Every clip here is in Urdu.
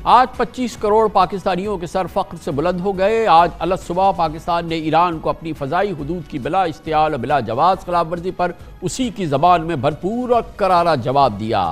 آج 25 کروڑ پاکستانیوں کے سر فخر سے بلند ہو گئے۔ آج الگ صبح پاکستان نے ایران کو اپنی فضائی حدود کی بلا اشتعال اور بلا جواز خلاف ورزی پر اسی کی زبان میں بھرپور اور کرارا جواب دیا۔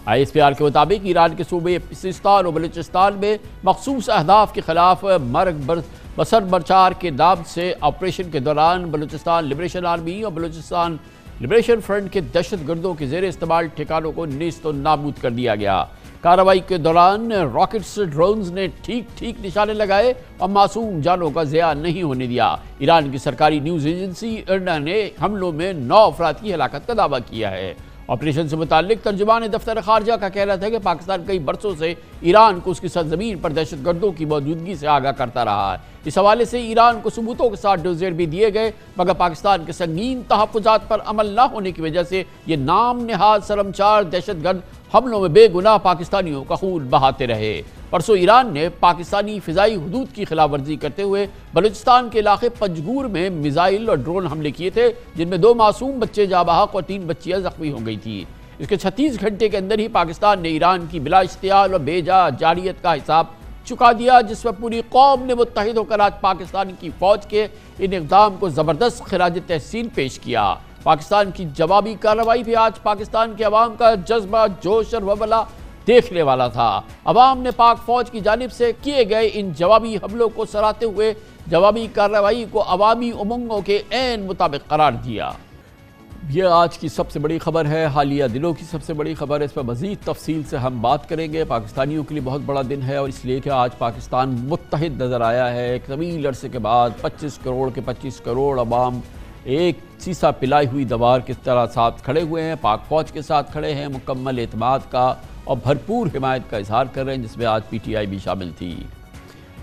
ISPR کے مطابق ایران کے صوبے سیستان اور بلوچستان میں مخصوص اہداف کے خلاف مرگ بسر برچار کے نام سے آپریشن کے دوران بلوچستان لبریشن آرمی اور بلوچستان لبریشن فرنٹ کے دہشت گردوں کے زیر استعمال ٹھکانوں کو نیست و نابود کر دیا گیا۔ کارروائی کے دوران راکٹس ڈرونز نے ٹھیک نشانے لگائے اور معصوم جانوں کا ضیاع نہیں ہونے دیا۔ ایران کی سرکاری نیوز ایجنسی ارنا نے حملوں میں 9 افراد کی ہلاکت کا دعویٰ کیا ہے۔ آپریشن سے متعلق ترجمان دفتر خارجہ کا کہنا تھا کہ پاکستان کئی برسوں سے ایران کو اس کی سرزمین پر دہشت گردوں کی موجودگی سے آگاہ کرتا رہا ہے۔ اس حوالے سے ایران کو ثبوتوں کے ساتھ ڈوزیر بھی دیے گئے، مگر پاکستان کے سنگین تحفظات پر عمل نہ ہونے کی وجہ سے یہ نام نہاد شرمسار دہشت گرد حملوں میں بے گناہ پاکستانیوں کا خون بہاتے رہے۔ پرسوں ایران نے پاکستانی فضائی حدود کی خلاف ورزی کرتے ہوئے بلوچستان کے علاقے پنجگور میں میزائل اور ڈرون حملے کیے تھے، جن میں 2 معصوم بچے جاں بحق اور 3 بچیاں زخمی ہو گئی تھیں۔ اس کے 36 گھنٹے کے اندر ہی پاکستان نے ایران کی بلا اشتعال اور بے جا جارحیت کا حساب چکا دیا، جس میں پوری قوم نے متحد ہو کر آج پاکستان کی فوج کے ان اقدام کو زبردست خراج تحسین پیش کیا۔ پاکستان کی جوابی کارروائی بھی آج پاکستان کے عوام کا جذبہ، جوش اور ولولہ دیکھنے والا تھا۔ عوام نے پاک فوج کی جانب سے کیے گئے ان جوابی حملوں کو سراہتے ہوئے جوابی کارروائی کو عوامی امنگوں کے عین مطابق قرار دیا۔ یہ آج کی سب سے بڑی خبر ہے، حالیہ دنوں کی سب سے بڑی خبر ہے۔ اس پر مزید تفصیل سے ہم بات کریں گے۔ پاکستانیوں کے لیے بہت بڑا دن ہے، اور اس لیے کہ آج پاکستان متحد نظر آیا ہے۔ ایک طویل عرصے کے بعد 25 کروڑ کے 25 کروڑ عوام ایک سیسا پلائی ہوئی دیوار کی طرح ساتھ کھڑے ہوئے ہیں، پاک فوج کے ساتھ کھڑے ہیں، مکمل اعتماد کا اور بھرپور حمایت کا اظہار کر رہے ہیں، جس میں آج PTI بھی شامل تھی۔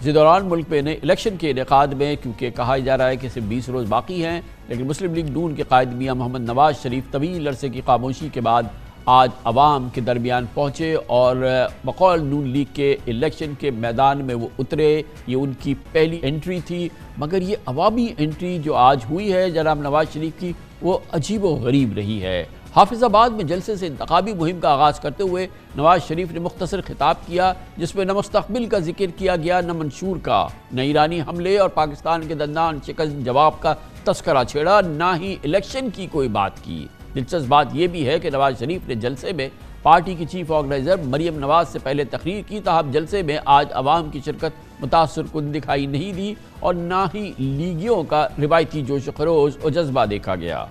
اسی دوران ملک میں الیکشن کے انعقاد میں، کیونکہ کہا جا رہا ہے کہ صرف 20 روز باقی ہیں، لیکن مسلم لیگ نون کے قائد میاں محمد نواز شریف طویل عرصے کی خاموشی کے بعد آج عوام کے درمیان پہنچے اور بقول نون لیگ کے الیکشن کے میدان میں وہ اترے۔ یہ ان کی پہلی انٹری تھی، مگر یہ عوامی انٹری جو آج ہوئی ہے جناب نواز شریف کی، وہ عجیب و غریب رہی ہے۔ حافظ آباد میں جلسے سے انتخابی مہم کا آغاز کرتے ہوئے نواز شریف نے مختصر خطاب کیا، جس میں نہ مستقبل کا ذکر کیا گیا، نہ منشور کا، نہ ایرانی حملے اور پاکستان کے دندان شکست جواب کا تذکرہ چھیڑا، نہ ہی الیکشن کی کوئی بات کی۔ دلچسپ بات یہ بھی ہے کہ نواز شریف نے جلسے میں پارٹی کی چیف آرگنائزر مریم نواز سے پہلے تقریر کی، تاہم جلسے میں آج عوام کی شرکت متاثر کن دکھائی نہیں دی اور نہ ہی لیگیوں کا روایتی جوش و خروش اور جذبہ دیکھا گیا۔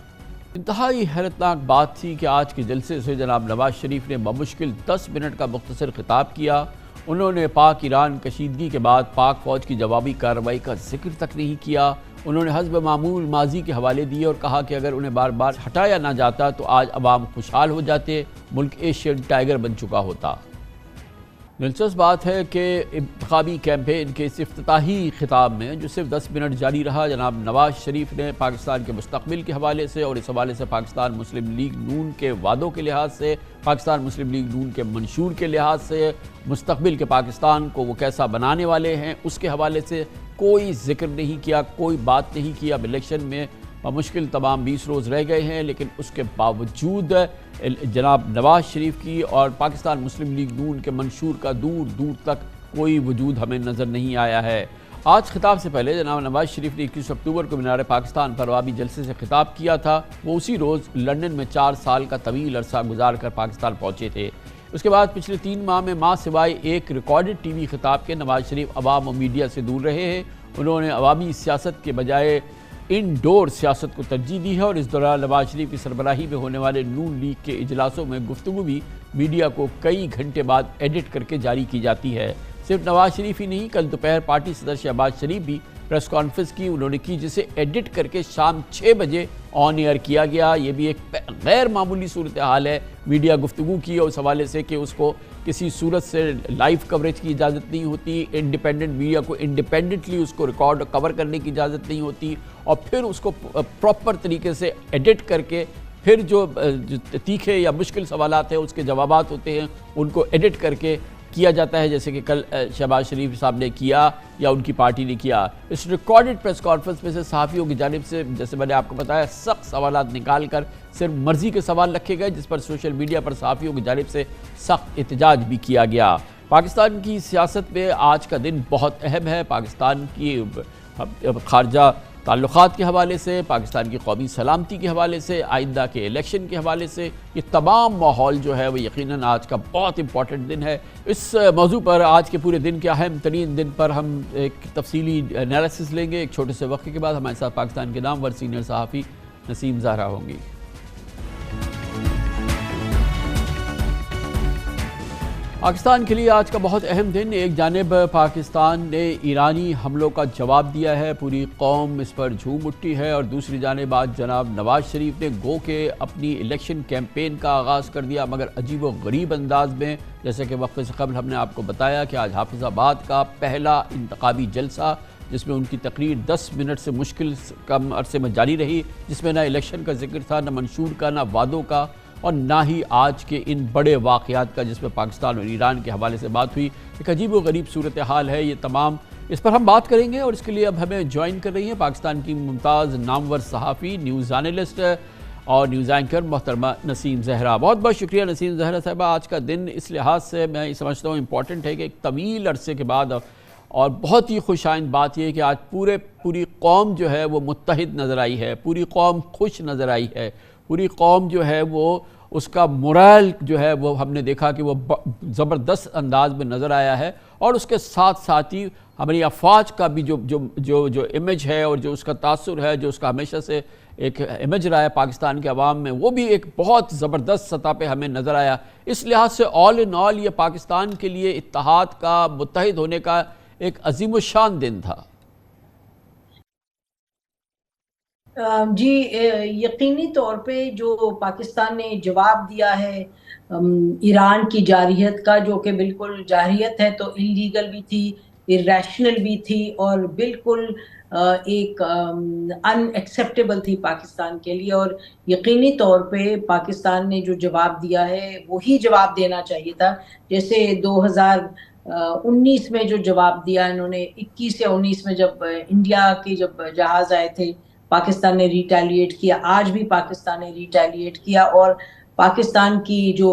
انتہائی حیرتناک بات تھی کہ آج کے جلسے سے جناب نواز شریف نے بمشکل 10 منٹ کا مختصر خطاب کیا۔ انہوں نے پاک ایران کشیدگی کے بعد پاک فوج کی جوابی کارروائی کا ذکر تک نہیں کیا۔ انہوں نے حسب معمول ماضی کے حوالے دیے اور کہا کہ اگر انہیں بار بار ہٹایا نہ جاتا تو آج عوام خوشحال ہو جاتے، ملک ایشین ٹائیگر بن چکا ہوتا۔ دلچسپ بات ہے کہ انتخابی کیمپین کے اس افتتاحی خطاب میں جو صرف 10 منٹ جاری رہا، جناب نواز شریف نے پاکستان کے مستقبل کے حوالے سے اور اس حوالے سے پاکستان مسلم لیگ نون کے وعدوں کے لحاظ سے، پاکستان مسلم لیگ نون کے منشور کے لحاظ سے، مستقبل کے پاکستان کو وہ کیسا بنانے والے ہیں اس کے حوالے سے کوئی ذکر نہیں کیا، کوئی بات نہیں کی۔ اب الیکشن میں بمشکل تمام 20 روز رہ گئے ہیں، لیکن اس کے باوجود جناب نواز شریف کی اور پاکستان مسلم لیگ نون کے منشور کا دور دور تک کوئی وجود ہمیں نظر نہیں آیا ہے۔ آج خطاب سے پہلے جناب نواز شریف نے 21 اکتوبر کو مینار پاکستان پر عوامی جلسے سے خطاب کیا تھا۔ وہ اسی روز لندن میں 4 سال کا طویل عرصہ گزار کر پاکستان پہنچے تھے۔ اس کے بعد پچھلے 3 ماہ میں ماں سوائے ایک ریکارڈڈ ٹی وی خطاب کے نواز شریف عوام و میڈیا سے دور رہے ہیں۔ انہوں نے عوامی سیاست کے بجائے انڈور سیاست کو ترجیح دی ہے، اور اس دوران نواز شریف کی سربراہی میں ہونے والے نون لیگ کے اجلاسوں میں گفتگو بھی میڈیا کو کئی گھنٹے بعد ایڈٹ کر کے جاری کی جاتی ہے۔ صرف نواز شریف ہی نہیں، کل دوپہر پارٹی صدر شہباز شریف بھی پریس کانفرنس کی انہوں نے کی، جسے ایڈٹ کر کے شام 6 بجے آن ایئر کیا گیا۔ یہ بھی ایک غیر معمولی صورتحال ہے میڈیا گفتگو کی، اور اس حوالے سے کہ اس کو کسی صورت سے لائیو کوریج کی اجازت نہیں ہوتی، انڈیپینڈنٹ میڈیا کو انڈیپینڈنٹلی اس کو ریکارڈ اور کور کرنے کی اجازت نہیں ہوتی، اور پھر اس کو پراپر طریقے سے ایڈٹ کر کے پھر جو تیکھے یا مشکل سوالات ہیں اس کے جوابات ہوتے ہیں ان کو ایڈٹ کر کے کیا جاتا ہے، جیسے کہ کل شہباز شریف صاحب نے کیا یا ان کی پارٹی نے کیا۔ اس ریکارڈڈ پریس کانفرنس میں سے صحافیوں کی جانب سے، جیسے میں نے آپ کو بتایا، سخت سوالات نکال کر صرف مرضی کے سوال رکھے گئے، جس پر سوشل میڈیا پر صحافیوں کی جانب سے سخت احتجاج بھی کیا گیا۔ پاکستان کی سیاست میں آج کا دن بہت اہم ہے۔ پاکستان کی خارجہ تعلقات کے حوالے سے، پاکستان کی قومی سلامتی کے حوالے سے، آئندہ کے الیکشن کے حوالے سے، یہ تمام ماحول جو ہے وہ یقیناً آج کا بہت امپورٹنٹ دن ہے۔ اس موضوع پر آج کے پورے دن کے اہم ترین دن پر ہم ایک تفصیلی انالیسس لیں گے۔ ایک چھوٹے سے وقفے کے بعد ہمارے ساتھ پاکستان کے نامور سینئر صحافی نسیم زہرا ہوں گی۔ پاکستان کے لیے آج کا بہت اہم دن۔ ایک جانب پاکستان نے ایرانی حملوں کا جواب دیا ہے، پوری قوم اس پر جھوم اٹھی ہے، اور دوسری جانب آج جناب نواز شریف نے گو کہ اپنی الیکشن کیمپین کا آغاز کر دیا، مگر عجیب و غریب انداز میں۔ جیسے کہ وقفے سے قبل ہم نے آپ کو بتایا کہ آج حافظ آباد کا پہلا انتخابی جلسہ، جس میں ان کی تقریر 10 منٹ سے مشکل کم عرصے میں جاری رہی، جس میں نہ الیکشن کا ذکر تھا، نہ منشور کا، نہ وعدوں کا، اور نہ ہی آج کے ان بڑے واقعات کا جس میں پاکستان اور ایران کے حوالے سے بات ہوئی۔ ایک عجیب و غریب صورتحال ہے یہ تمام، اس پر ہم بات کریں گے، اور اس کے لیے اب ہمیں جوائن کر رہی ہیں پاکستان کی ممتاز نامور صحافی، نیوز اینالسٹ اور نیوز اینکر محترمہ نسیم زہرا۔ بہت بہت شکریہ نسیم زہرا صاحبہ۔ آج کا دن اس لحاظ سے میں سمجھتا ہوں امپورٹنٹ ہے کہ ایک طویل عرصے کے بعد، اور بہت ہی خوش آئند بات یہ ہے کہ آج پوری قوم جو ہے وہ متحد نظر آئی ہے، پوری قوم خوش نظر آئی ہے، پوری قوم جو ہے وہ اس کا مورال جو ہے وہ ہم نے دیکھا کہ وہ زبردست انداز میں نظر آیا ہے، اور اس کے ساتھ ساتھ ہی ہماری افواج کا بھی جو امیج ہے اور جو اس کا تاثر ہے، جو اس کا ہمیشہ سے ایک امیج رہا ہے پاکستان کے عوام میں، وہ بھی ایک بہت زبردست سطح پہ ہمیں نظر آیا۔ اس لحاظ سے آل ان آل یہ پاکستان کے لیے اتحاد کا، متحد ہونے کا ایک عظیم الشان دن تھا۔ جی، یقینی طور پہ جو پاکستان نے جواب دیا ہے ایران کی جارحیت کا، جو کہ بالکل جارحیت ہے تو انلیگل بھی تھی، irrational بھی تھی، اور بالکل ایک ان ایکسیپٹیبل تھی پاکستان کے لیے، اور یقینی طور پہ پاکستان نے جو جواب دیا ہے وہی جواب دینا چاہیے تھا۔ جیسے 2019 میں جو جواب دیا انہوں نے، 21 یا 19 میں جب انڈیا کے جب جہاز آئے تھے، پاکستان نے ریٹیلیٹ کیا۔ آج بھی پاکستان نے ریٹیلیٹ کیا، اور پاکستان کی جو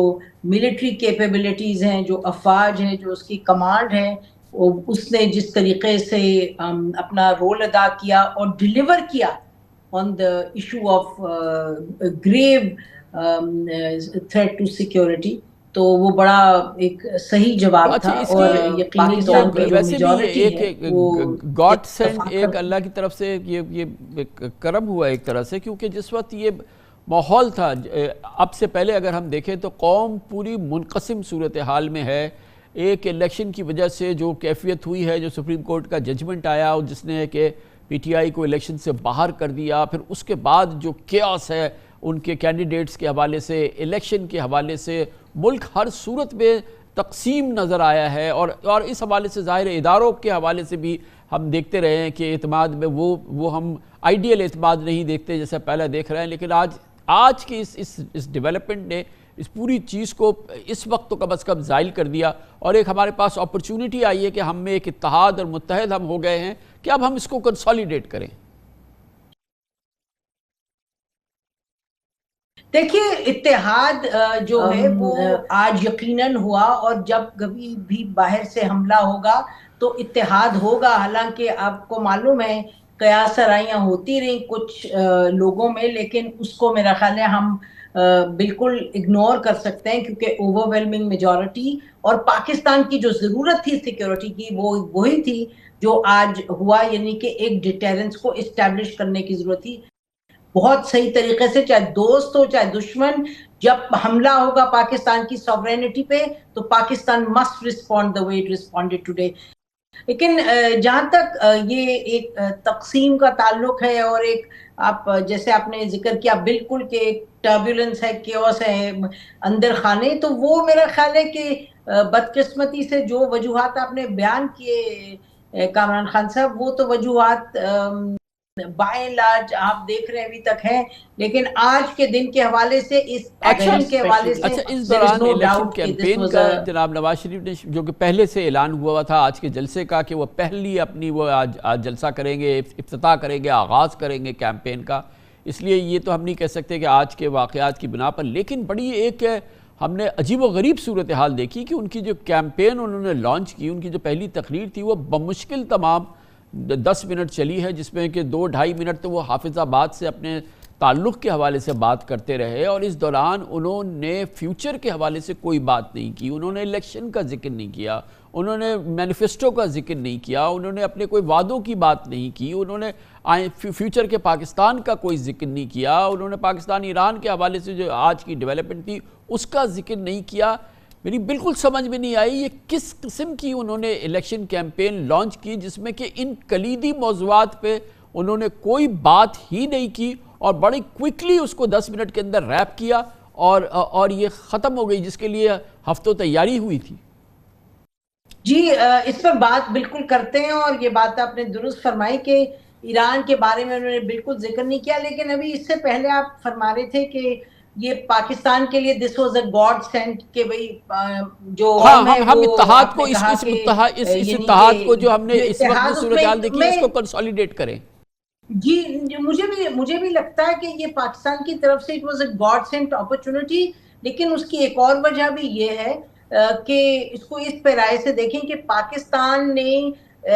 ملٹری کیپیبلٹیز ہیں، جو افواج ہے، جو اس کی کمانڈ ہے، اس نے جس طریقے سے اپنا رول ادا کیا اور ڈیلیور کیا on the issue of grave threat to security, تو وہ بڑا ایک صحیح جواب تھا۔ اور یقینی طور پہ ویسے بھی ایک گاڈ سینڈ ایک اللہ کی طرف سے یہ کرم ہوا ایک طرح سے، کیونکہ جس وقت یہ ماحول تھا، اب سے پہلے اگر ہم دیکھیں تو قوم پوری منقسم صورتحال میں ہے۔ ایک الیکشن کی وجہ سے جو کیفیت ہوئی ہے، جو سپریم کورٹ کا ججمنٹ آیا اور جس نے کہ پی ٹی آئی کو الیکشن سے باہر کر دیا، پھر اس کے بعد جو کیاس ہے ان کے کینڈیڈیٹس کے حوالے سے، الیکشن کے حوالے سے، ملک ہر صورت میں تقسیم نظر آیا ہے، اور اس حوالے سے ظاہر اداروں کے حوالے سے بھی ہم دیکھتے رہے ہیں کہ اعتماد میں وہ ہم آئیڈیل اعتماد نہیں دیکھتے جیسے پہلے دیکھ رہے ہیں، لیکن آج کی اس ڈیولپمنٹ نے اس پوری چیز کو اس وقت تو کم از کم زائل کر دیا، اور ایک ہمارے پاس اپرچونٹی آئی ہے کہ ہم میں ایک اتحاد اور متحد ہم ہو گئے ہیں کہ اب ہم اس کو کنسالیڈیٹ کریں۔ دیکھیے، اتحاد جو ہے وہ آج یقیناً ہوا، اور جب کبھی بھی باہر سے حملہ ہوگا تو اتحاد ہوگا۔ حالانکہ آپ کو معلوم ہے قیاس آرائیاں ہوتی رہیں کچھ لوگوں میں، لیکن اس کو میرا خیال ہے ہم بالکل اگنور کر سکتے ہیں، کیونکہ اوورwhelming میجورٹی اور پاکستان کی جو ضرورت تھی سیکیورٹی کی وہ وہی تھی جو آج ہوا، یعنی کہ ایک ڈیٹیرنس کو اسٹیبلش کرنے کی ضرورت تھی بہت صحیح طریقے سے، چاہے دوست ہو چاہے دشمن۔ جب حملہ ہوگا پاکستان کی سوورینٹی پہ تو Pakistan must respond the way it responded today۔ لیکن جہاں تک یہ ایک تقسیم کا تعلق ہے، اور ایک آپ جیسے آپ نے ذکر کیا بالکل کہ ایک ٹربیولنس ہے، کیوس ہے اندر خانے، تو وہ میرا خیال ہے کہ بدقسمتی سے جو وجوہات آپ نے بیان کیے کامران خان صاحب، وہ تو وجوہات بائیں لاج آپ دیکھ رہے ابھی تک ہیں، لیکن آج کے دن کے حوالے سے، اس ایکشن کے حوالے سے، اس دوران الیکشن کیمپین کا جناب نواز شریف نے جو کہ پہلے سے اعلان ہوا تھا آج کے جلسے کا کہ وہ پہلی اپنی وہ آج جلسہ کریں گے، افتتاح کریں گے، آغاز کریں گے کیمپین کا، اس لیے یہ تو ہم نہیں کہہ سکتے کہ آج کے واقعات کی بنا پر، لیکن بڑی ایک ہم نے عجیب و غریب صورتحال دیکھی کہ ان کی جو کیمپین انہوں نے لانچ کی، ان کی جو پہلی تقریر تھی وہ بمشکل تمام 10 منٹ چلی ہے، جس میں کہ 2-2.5 منٹ تو وہ حافظ آباد سے اپنے تعلق کے حوالے سے بات کرتے رہے، اور اس دوران انہوں نے فیوچر کے حوالے سے کوئی بات نہیں کی، انہوں نے الیکشن کا ذکر نہیں کیا، انہوں نے مینیفیسٹو کا ذکر نہیں کیا، انہوں نے اپنے کوئی وعدوں کی بات نہیں کی، انہوں نے فیوچر کے پاکستان کا کوئی ذکر نہیں کیا، انہوں نے پاکستان ایران کے حوالے سے جو آج کی ڈیولپمنٹ تھی اس کا ذکر نہیں کیا۔ میری بالکل سمجھ میں نہیں آئی یہ کس قسم کی انہوں نے الیکشن کیمپین لانچ کی جس میں کہ ان کلیدی موضوعات پہ انہوں نے کوئی بات ہی نہیں کی، اور بڑی کوئکلی اس کو 10 منٹ کے اندر ریپ کیا اور یہ ختم ہو گئی، جس کے لیے ہفتوں تیاری ہوئی تھی۔ جی اس پر بات بالکل کرتے ہیں، اور یہ بات آپ نے درست فرمائی کہ ایران کے بارے میں انہوں نے بالکل ذکر نہیں کیا، لیکن ابھی اس سے پہلے آپ فرما رہے تھے کہ یہ پاکستان کے لیے this was a God sent, کہ بھئی جو ہم اتحاد کو اس اتحاد کو جو ہم نے اس وقت صورتحال دیکھی اس کو کنسولیڈیٹ کریں۔ جی مجھے بھی لگتا ہے کہ یہ پاکستان کی طرف سے it was a God sent opportunity, لیکن اس کی ایک اور وجہ بھی یہ ہے کہ اس کو اس پیرائے سے دیکھیں کہ پاکستان نے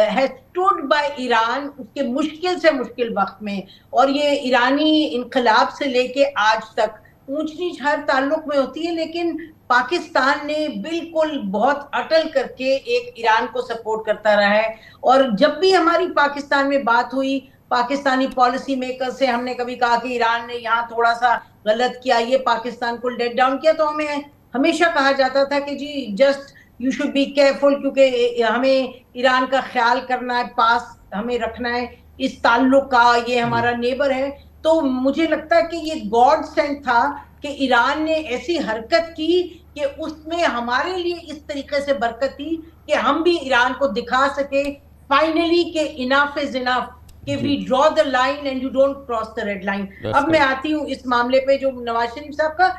has stood by ایران اس کے مشکل سے مشکل وقت میں، اور یہ ایرانی انقلاب سے لے کے آج تک اونچ نیچ ہر تعلق میں ہوتی ہے، لیکن پاکستان نے بالکل بہت اٹل کر کے ایک ایران کو سپورٹ کرتا رہا ہے، اور جب بھی ہماری پاکستان میں بات ہوئی پاکستانی پالیسی میکر سے، ہم نے کبھی کہا کہ ایران نے یہاں تھوڑا سا غلط کیا، یہ پاکستان کو لیٹ ڈاؤن کیا، تو ہمیں ہمیشہ کہا جاتا تھا کہ جی just you should be careful, کیونکہ ہمیں ایران کا خیال کرنا ہے، پاس ہمیں رکھنا ہے اس تعلق کا، یہ ہمارا نیبر ہے۔ تو مجھے لگتا ہے کہ یہ گاڈ سینٹ تھا کہ ایران نے ایسی حرکت کی کہ اس میں ہمارے لیے اس طریقے سے برکت تھی کہ ہم بھی ایران کو دکھا سکے فائنلی کہ انف از انف، کہ we draw the line and you don't cross the red line۔ اب میں آتی ہوں اس معاملے پہ جو نواز شریف صاحب کا،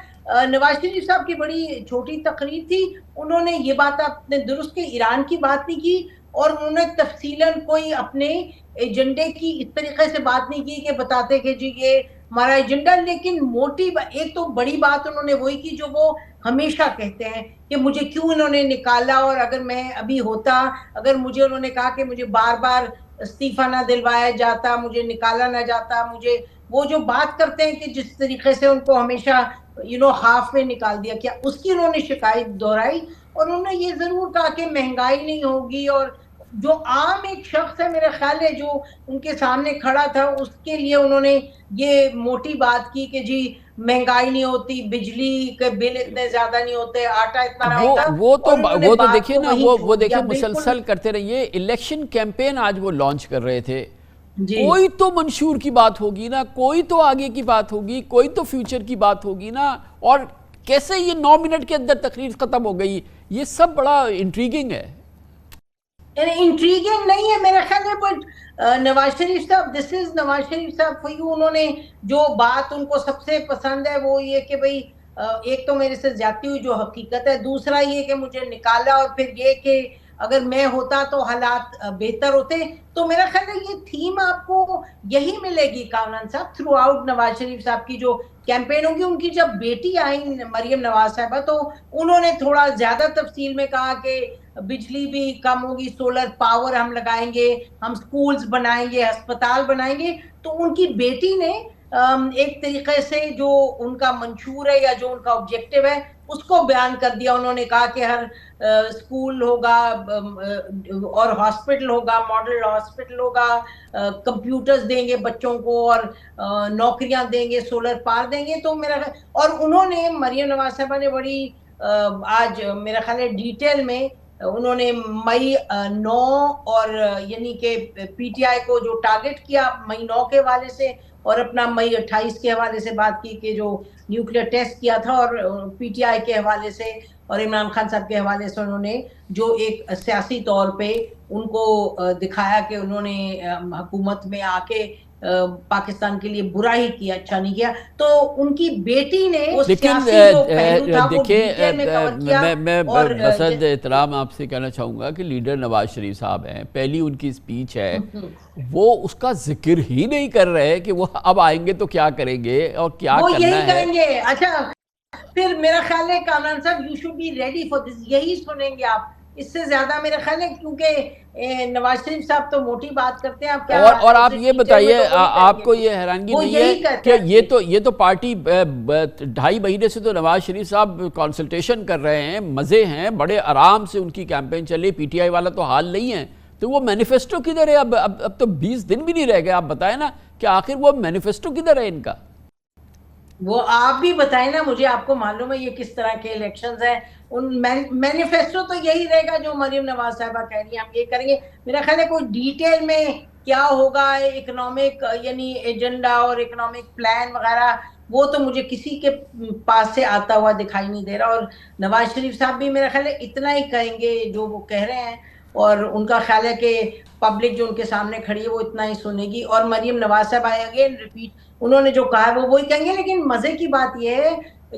نواز شریف صاحب کی بڑی چھوٹی تقریر تھی، انہوں نے یہ بات آپ نے درست کہ ایران کی بات نہیں کی، اور انہوں نے تفصیلاً کوئی اپنے ایجنڈے کی اس طریقے سے بات نہیں کی کہ بتاتے کہ جی یہ ہمارا ایجنڈا، لیکن موٹی ایک تو بڑی بات انہوں نے وہی کی جو وہ ہمیشہ کہتے ہیں کہ مجھے کیوں انہوں نے نکالا، اور اگر میں ابھی ہوتا، اگر مجھے انہوں نے کہا کہ مجھے بار بار استعفیٰ نہ دلوایا جاتا، مجھے نکالا نہ جاتا، مجھے وہ جو بات کرتے ہیں کہ جس طریقے سے ان کو ہمیشہ ہاف میں نکال دیا، کیا اس کی انہوں نے شکایت دہرائی، اور انہوں نے یہ ضرور کہا کہ مہنگائی نہیں ہوگی، اور جو عام ایک شخص ہے میرا خیال ہے جو ان کے سامنے کھڑا تھا اس کے لیے انہوں نے یہ موٹی بات کی کہ جی مہنگائی نہیں ہوتی، بجلی کے بل اتنے زیادہ نہیں ہوتے، آٹا اتنا نہیں ہوتا۔ وہ تو دیکھیں نا، وہ دیکھیں مسلسل کرتے رہیے، الیکشن کیمپین آج وہ لانچ کر رہے تھے، کوئی تو منشور کی بات ہوگی نا، کوئی تو آگے کی بات ہوگی، کوئی تو فیوچر کی بات ہوگی نا، اور کیسے یہ 9 منٹ کے اندر تقریر ختم ہو گئی، یہ سب بڑا انٹریگنگ ہے۔ انٹریگنگ نہیں ہے میرا خیال ہے، بٹ نواز شریف صاحب، دس از نواز شریف صاحب فار یو، انہوں نے جو بات ان کو سب سے پسند ہے وہ یہ کہ بھئی ایک تو میرے سے زیادتی ہوئی جو حقیقت ہے، دوسرا یہ کہ مجھے نکالا، اور پھر یہ کہ اگر میں ہوتا تو حالات بہتر ہوتے۔ تو میرا خیال ہے یہ تھیم آپ کو یہی ملے گی کامران صاحب تھرو آؤٹ نواز شریف صاحب کی جو کیمپین ہوگی۔ ان کی جب بیٹی آئیں مریم نواز صاحبہ تو انہوں نے تھوڑا زیادہ تفصیل میں کہا کہ بجلی بھی کم ہوگی، سولر پاور ہم لگائیں گے، ہم سکولز بنائیں گے، ہسپتال بنائیں گے۔ تو ان کی بیٹی نے ایک طریقے سے جو ان کا منشور ہے یا جو ان کا آبجیکٹو ہے اس کو بیان کر دیا۔ انہوں نے کہا کہ ہر سکول ہوگا اور ہاسپٹل ہوگا، ماڈل ہاسپٹل ہوگا، کمپیوٹرز دیں گے بچوں کو، اور نوکریاں دیں گے، سولر پاور دیں گے۔ تو میرا، اور انہوں نے مریم نواز صاحبہ نے بڑی آج میرا خیال ہے ڈیٹیل میں انہوں نے مئی 9 اور یعنی کہ پی ٹی آئی کو جو ٹارگٹ کیا مئی 9 کے حوالے سے، اور اپنا مئی 28 کے حوالے سے بات کی کہ جو نیوکلیئر ٹیسٹ کیا تھا، اور پی ٹی آئی کے حوالے سے اور عمران خان صاحب کے حوالے سے انہوں نے جو ایک سیاسی طور پہ ان کو دکھایا کہ انہوں نے حکومت میں آ کے پاکستان کے لیے برا ہی کیا، اچھا نہیں کیا۔ تو ان کی بیٹی نے لیکن دیکھیں میں بسد احترام آپ سے کہنا چاہوں گا کہ لیڈر نواز شریف صاحب ہیں، پہلی ان کی سپیچ ہے، وہ اس کا ذکر ہی نہیں کر رہے کہ وہ اب آئیں گے تو کیا کریں گے اور کیا کرنا ہے۔ وہ یہی کریں گے، اچھا پھر میرا خیال ہے کامران صاحب you should be ready for this, یہی سنیں گے آپ، اس سے زیادہ میرا خیال ہے، کیونکہ نواز شریف صاحب تو موٹی بات کرتے ہیں، آپ کیا اور آپ ایز اے یہ ٹیچر میں بتائیے، تو وہی کریں آپ گے، کو یہ حیرانگی وہ نہیں ہے یہی کرتے کہ ہیں یہ تو پارٹی 2.5 مہینے سے تو نواز شریف صاحب کنسلٹیشن کر رہے ہیں، مزے ہیں، بڑے آرام سے ان کی کیمپین چلی، پی ٹی آئی والا تو حال نہیں ہے، تو وہ مینیفیسٹو کدھر ہے؟ اب تو 20 دن بھی نہیں رہ گئے، آپ بتائیں نا کہ آخر وہ مینیفیسٹو کدھر ہے ان کا؟ وہ آپ بھی بتائیں نا مجھے، آپ کو معلوم ہے یہ کس طرح کے الیکشنز ہیں، ان مینیفیسٹو تو یہی رہے گا جو مریم نواز صاحبہ کہہ رہی ہیں ہم یہ کریں گے، میرا خیال ہے کوئی ڈیٹیل میں کیا ہوگا اکنامک یعنی ایجنڈا اور اکنامک پلان وغیرہ، وہ تو مجھے کسی کے پاس سے آتا ہوا دکھائی نہیں دے رہا، اور نواز شریف صاحب بھی میرا خیال ہے اتنا ہی کہیں گے جو وہ کہہ رہے ہیں، اور ان کا خیال ہے کہ پبلک جو ان کے سامنے کھڑی ہے وہ اتنا ہی سنے گی، اور مریم نواز صاحب آئے اگین ریپیٹ انہوں نے جو کہا ہے وہ وہی کہیں گے، لیکن مزے کی بات یہ ہے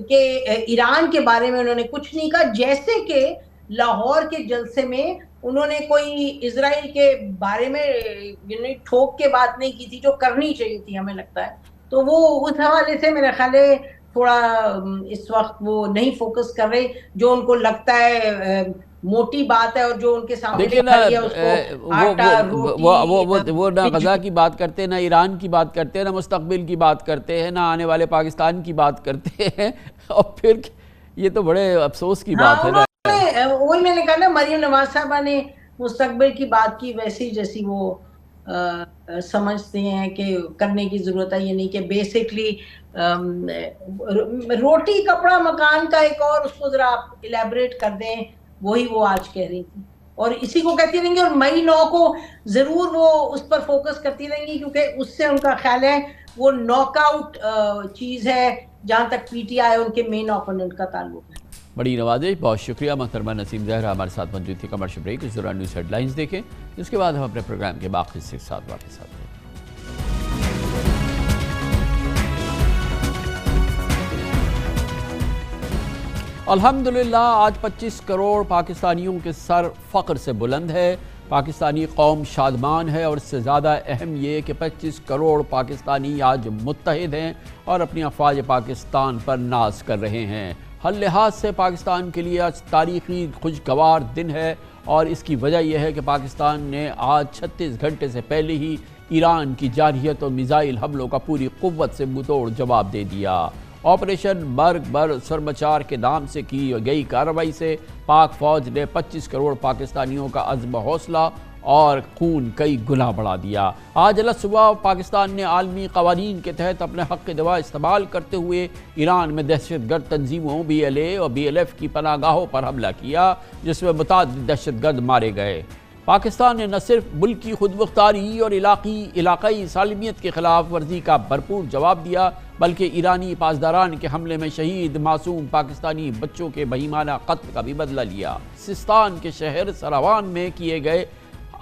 کہ ایران کے بارے میں انہوں نے کچھ نہیں کہا، جیسے کہ لاہور کے جلسے میں انہوں نے کوئی اسرائیل کے بارے میں یعنی ٹھوک کے بات نہیں کی تھی جو کرنی چاہیے تھی ہمیں لگتا ہے، تو وہ اس حوالے سے میرا خیال ہے تھوڑا اس وقت وہ نہیں فوکس کر رہے، جو ان کو لگتا ہے موٹی بات ہے اور جو ان کے سامنے دیکھیں نا، کھڑی ہے اس کو آٹا روٹی وہ نہ غزہ کی بات کرتے ہیں، نہ ایران کی بات کرتے ہیں، نہ مستقبل کی بات کرتے ہیں، نہ آنے والے پاکستان کی بات کرتے ہیں، اور پھر یہ تو بڑے افسوس کی ہاں بات ہے نا۔ انہوں نے وہی میں نے کہا نا، مریم نواز صاحبہ نے مستقبل کی بات کی ویسی جیسی وہ سمجھتے ہیں کہ کرنے کی ضرورت ہے، یعنی کہ بیسکلی روٹی کپڑا مکان کا ایک اور اس کو ذرا آپ الیبریٹ کر دیں، وہی وہ آج کہہ رہی تھی اور اسی کو کہتی رہیں گی، اور مئی 9 کو ضرور وہ اس پر فوکس کرتی رہیں گی، کیونکہ اس سے ان کا خیال ہے وہ ناک آؤٹ چیز ہے جہاں تک پی ٹی آئی ان کے مین اوپوننٹ کا تعلق ہے۔ بڑی نوازش، بہت شکریہ محترمہ نسیم زہرا ہمارے ساتھ موجود تھی۔ کمرشل بریک، اس دوران نیوز ہیڈ لائنز دیکھیں، اس کے بعد ہم اپنے پروگرام کے باقی حصے کے ساتھ واپس آتے ہیں۔ الحمدللہ آج 25 کروڑ پاکستانیوں کے سر فخر سے بلند ہے، پاکستانی قوم شادمان ہے، اور اس سے زیادہ اہم یہ کہ 25 کروڑ پاکستانی آج متحد ہیں اور اپنی افواج پاکستان پر ناز کر رہے ہیں۔ ہر لحاظ سے پاکستان کے لیے آج تاریخی خوشگوار دن ہے، اور اس کی وجہ یہ ہے کہ پاکستان نے آج 36 گھنٹے سے پہلے ہی ایران کی جارحیت اور میزائل حملوں کا پوری قوت سے منہ توڑ جواب دے دیا۔ آپریشن مرگ بر سرمچار کے نام سے کی گئی کارروائی سے پاک فوج نے 25 کروڑ پاکستانیوں کا عزم حوصلہ اور خون کئی گنا بڑھا دیا۔ آج الگ صبح پاکستان نے عالمی قوانین کے تحت اپنے حق دفاع استعمال کرتے ہوئے ایران میں دہشت گرد تنظیموں بی ایل اے اور بی ایل ایف کی پناہ گاہوں پر حملہ کیا، جس میں متعدد دہشت گرد مارے گئے۔ پاکستان نے نہ صرف ملک کی خود مختاری اور علاقائی سالمیت کے خلاف ورزی کا بھرپور جواب دیا، بلکہ ایرانی پاسداران کے حملے میں شہید معصوم پاکستانی بچوں کے بہیمانہ قتل کا بھی بدلہ لیا۔ سیستان کے شہر سراوان میں کیے گئے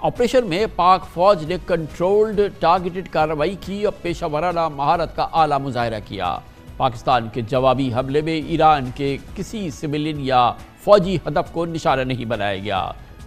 آپریشن میں پاک فوج نے کنٹرولڈ ٹارگیٹڈ کارروائی کی اور پیشہ ورانہ مہارت کا اعلیٰ مظاہرہ کیا۔ پاکستان کے جوابی حملے میں ایران کے کسی سویلین یا فوجی ہدف کو نشانہ نہیں بنایا گیا۔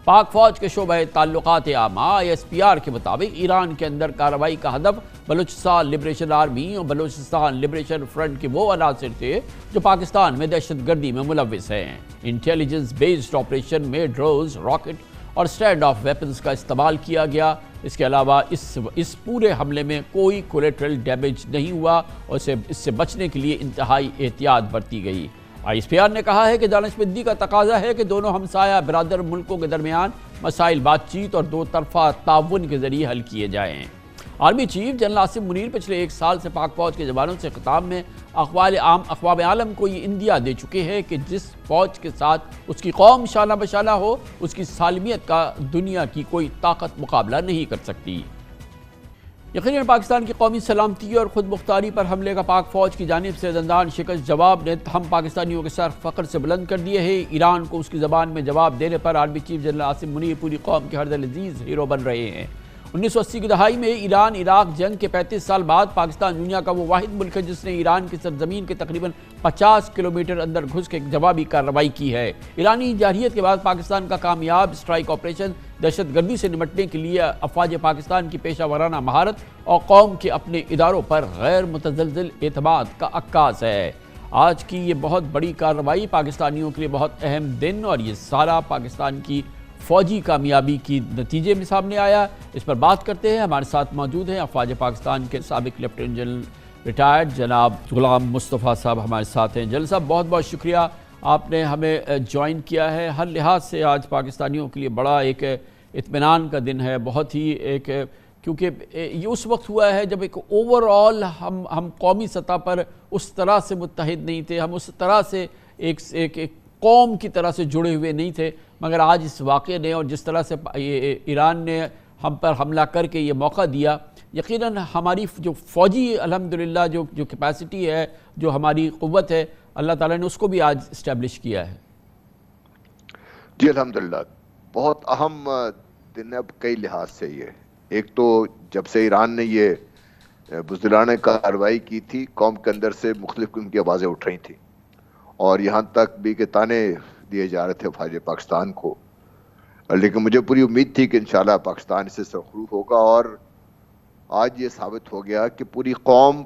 پاک فوج کے شعبہ تعلقات عامہ ISPR کے مطابق ایران کے اندر کارروائی کا ہدف بلوچستان لبریشن آرمی اور بلوچستان لبریشن فرنٹ کے وہ عناصر تھے جو پاکستان میں دہشت گردی میں ملوث ہیں۔ انٹیلیجنس بیسڈ آپریشن میں ڈرونز، راکٹ اور سٹینڈ آف ویپنز کا استعمال کیا گیا۔ اس کے علاوہ اس پورے حملے میں کوئی کولیٹرل ڈیمیج نہیں ہوا، اور اس سے بچنے کے لیے انتہائی احتیاط برتی گئی۔ ISPR نے کہا ہے کہ دانشمندی کا تقاضا ہے کہ دونوں ہمسایہ برادر ملکوں کے درمیان مسائل بات چیت اور دو طرفہ تعاون کے ذریعے حل کیے جائیں۔ Army chief general Asim Munir پچھلے 1 سال سے پاک فوج کے جوانوں سے خطاب میں اقوام عالم کو یہ اندیا دے چکے ہیں کہ جس فوج کے ساتھ اس کی قوم شانہ بشانہ ہو، اس کی سالمیت کا دنیا کی کوئی طاقت مقابلہ نہیں کر سکتی۔ یقیناً پاکستان کی قومی سلامتی اور خود مختاری پر حملے کا پاک فوج کی جانب سے دندان شکست جواب نے ہم پاکستانیوں کے سر فخر سے بلند کر دیے ہیں۔ ایران کو اس کی زبان میں جواب دینے پر army chief general Asim Munir پوری قوم کے ہر دل عزیز ہیرو بن رہے ہیں۔ 1980 کی دہائی میں ایران عراق جنگ کے 35 سال بعد پاکستان دنیا کا وہ واحد ملک ہے جس نے ایران کی سرزمین کے تقریباً 50 کلومیٹر اندر گھس کے جوابی کارروائی کی ہے۔ ایرانی جارحیت کے بعد پاکستان کا کامیاب اسٹرائک آپریشن دہشت گردی سے نمٹنے کے لیے افواج پاکستان کی پیشہ ورانہ مہارت اور قوم کے اپنے اداروں پر غیر متزلزل اعتماد کا عکاس ہے۔ آج کی یہ بہت بڑی کارروائی پاکستانیوں کے لیے بہت اہم دن، اور یہ سارا پاکستان کی فوجی کامیابی کی نتیجے میں سامنے آیا۔ اس پر بات کرتے ہیں، ہمارے ساتھ موجود ہیں افواج پاکستان کے سابق لیفٹیننٹ جنرل ریٹائرڈ جناب غلام مصطفیٰ صاحب ہمارے ساتھ ہیں۔ جنرل صاحب بہت بہت شکریہ، آپ نے ہمیں جوائن کیا ہے۔ ہر لحاظ سے آج پاکستانیوں کے لیے بڑا ایک اطمینان کا دن ہے، بہت ہی ایک، کیونکہ یہ اس وقت ہوا ہے جب ایک اوور آل ہم قومی سطح پر اس طرح سے متحد نہیں تھے، ہم اس طرح سے ایک قوم کی طرح سے جڑے ہوئے نہیں تھے، مگر آج اس واقعے نے اور جس طرح سے ایران نے ہم پر حملہ کر کے یہ موقع دیا، یقیناً ہماری جو فوجی الحمدللہ جو کیپیسٹی ہے، جو ہماری قوت ہے، اللہ تعالیٰ نے اس کو بھی آج اسٹیبلش کیا ہے۔ جی الحمدللہ، بہت اہم دن ہے کئی لحاظ سے۔ یہ ایک تو جب سے ایران نے یہ بزدلانہ کارروائی کی تھی، قوم کے اندر سے مختلف قسم کی آوازیں اٹھ رہی تھیں، اور یہاں تک بھی کہ تانے دیے جا رہے تھے افواج پاکستان کو، لیکن مجھے پوری امید تھی کہ انشاءاللہ پاکستان اس سے سرخرو ہوگا، اور آج یہ ثابت ہو گیا کہ پوری قوم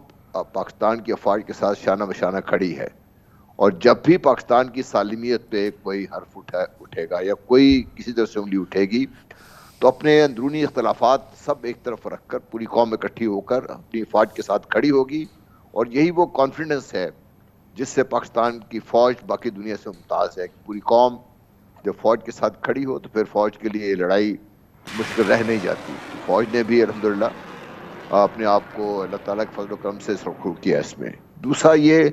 پاکستان کی افواج کے ساتھ شانہ بشانہ کھڑی ہے، اور جب بھی پاکستان کی سالمیت پہ کوئی حرف اٹھے گا یا کوئی کسی طرح سے انگلی اٹھے گی، تو اپنے اندرونی اختلافات سب ایک طرف رکھ کر پوری قوم اکٹھی ہو کر اپنی افواج کے ساتھ کھڑی ہوگی، اور یہی وہ کانفیڈنس ہے جس سے پاکستان کی فوج باقی دنیا سے ممتاز ہے کہ پوری قوم جب فوج کے ساتھ کھڑی ہو تو پھر فوج کے لیے یہ لڑائی مشکل رہ نہیں جاتی۔ فوج نے بھی الحمدللہ اپنے آپ کو اللہ تعالیٰ کے فضل و کرم سے سرخرو کیا اس میں۔ دوسرا یہ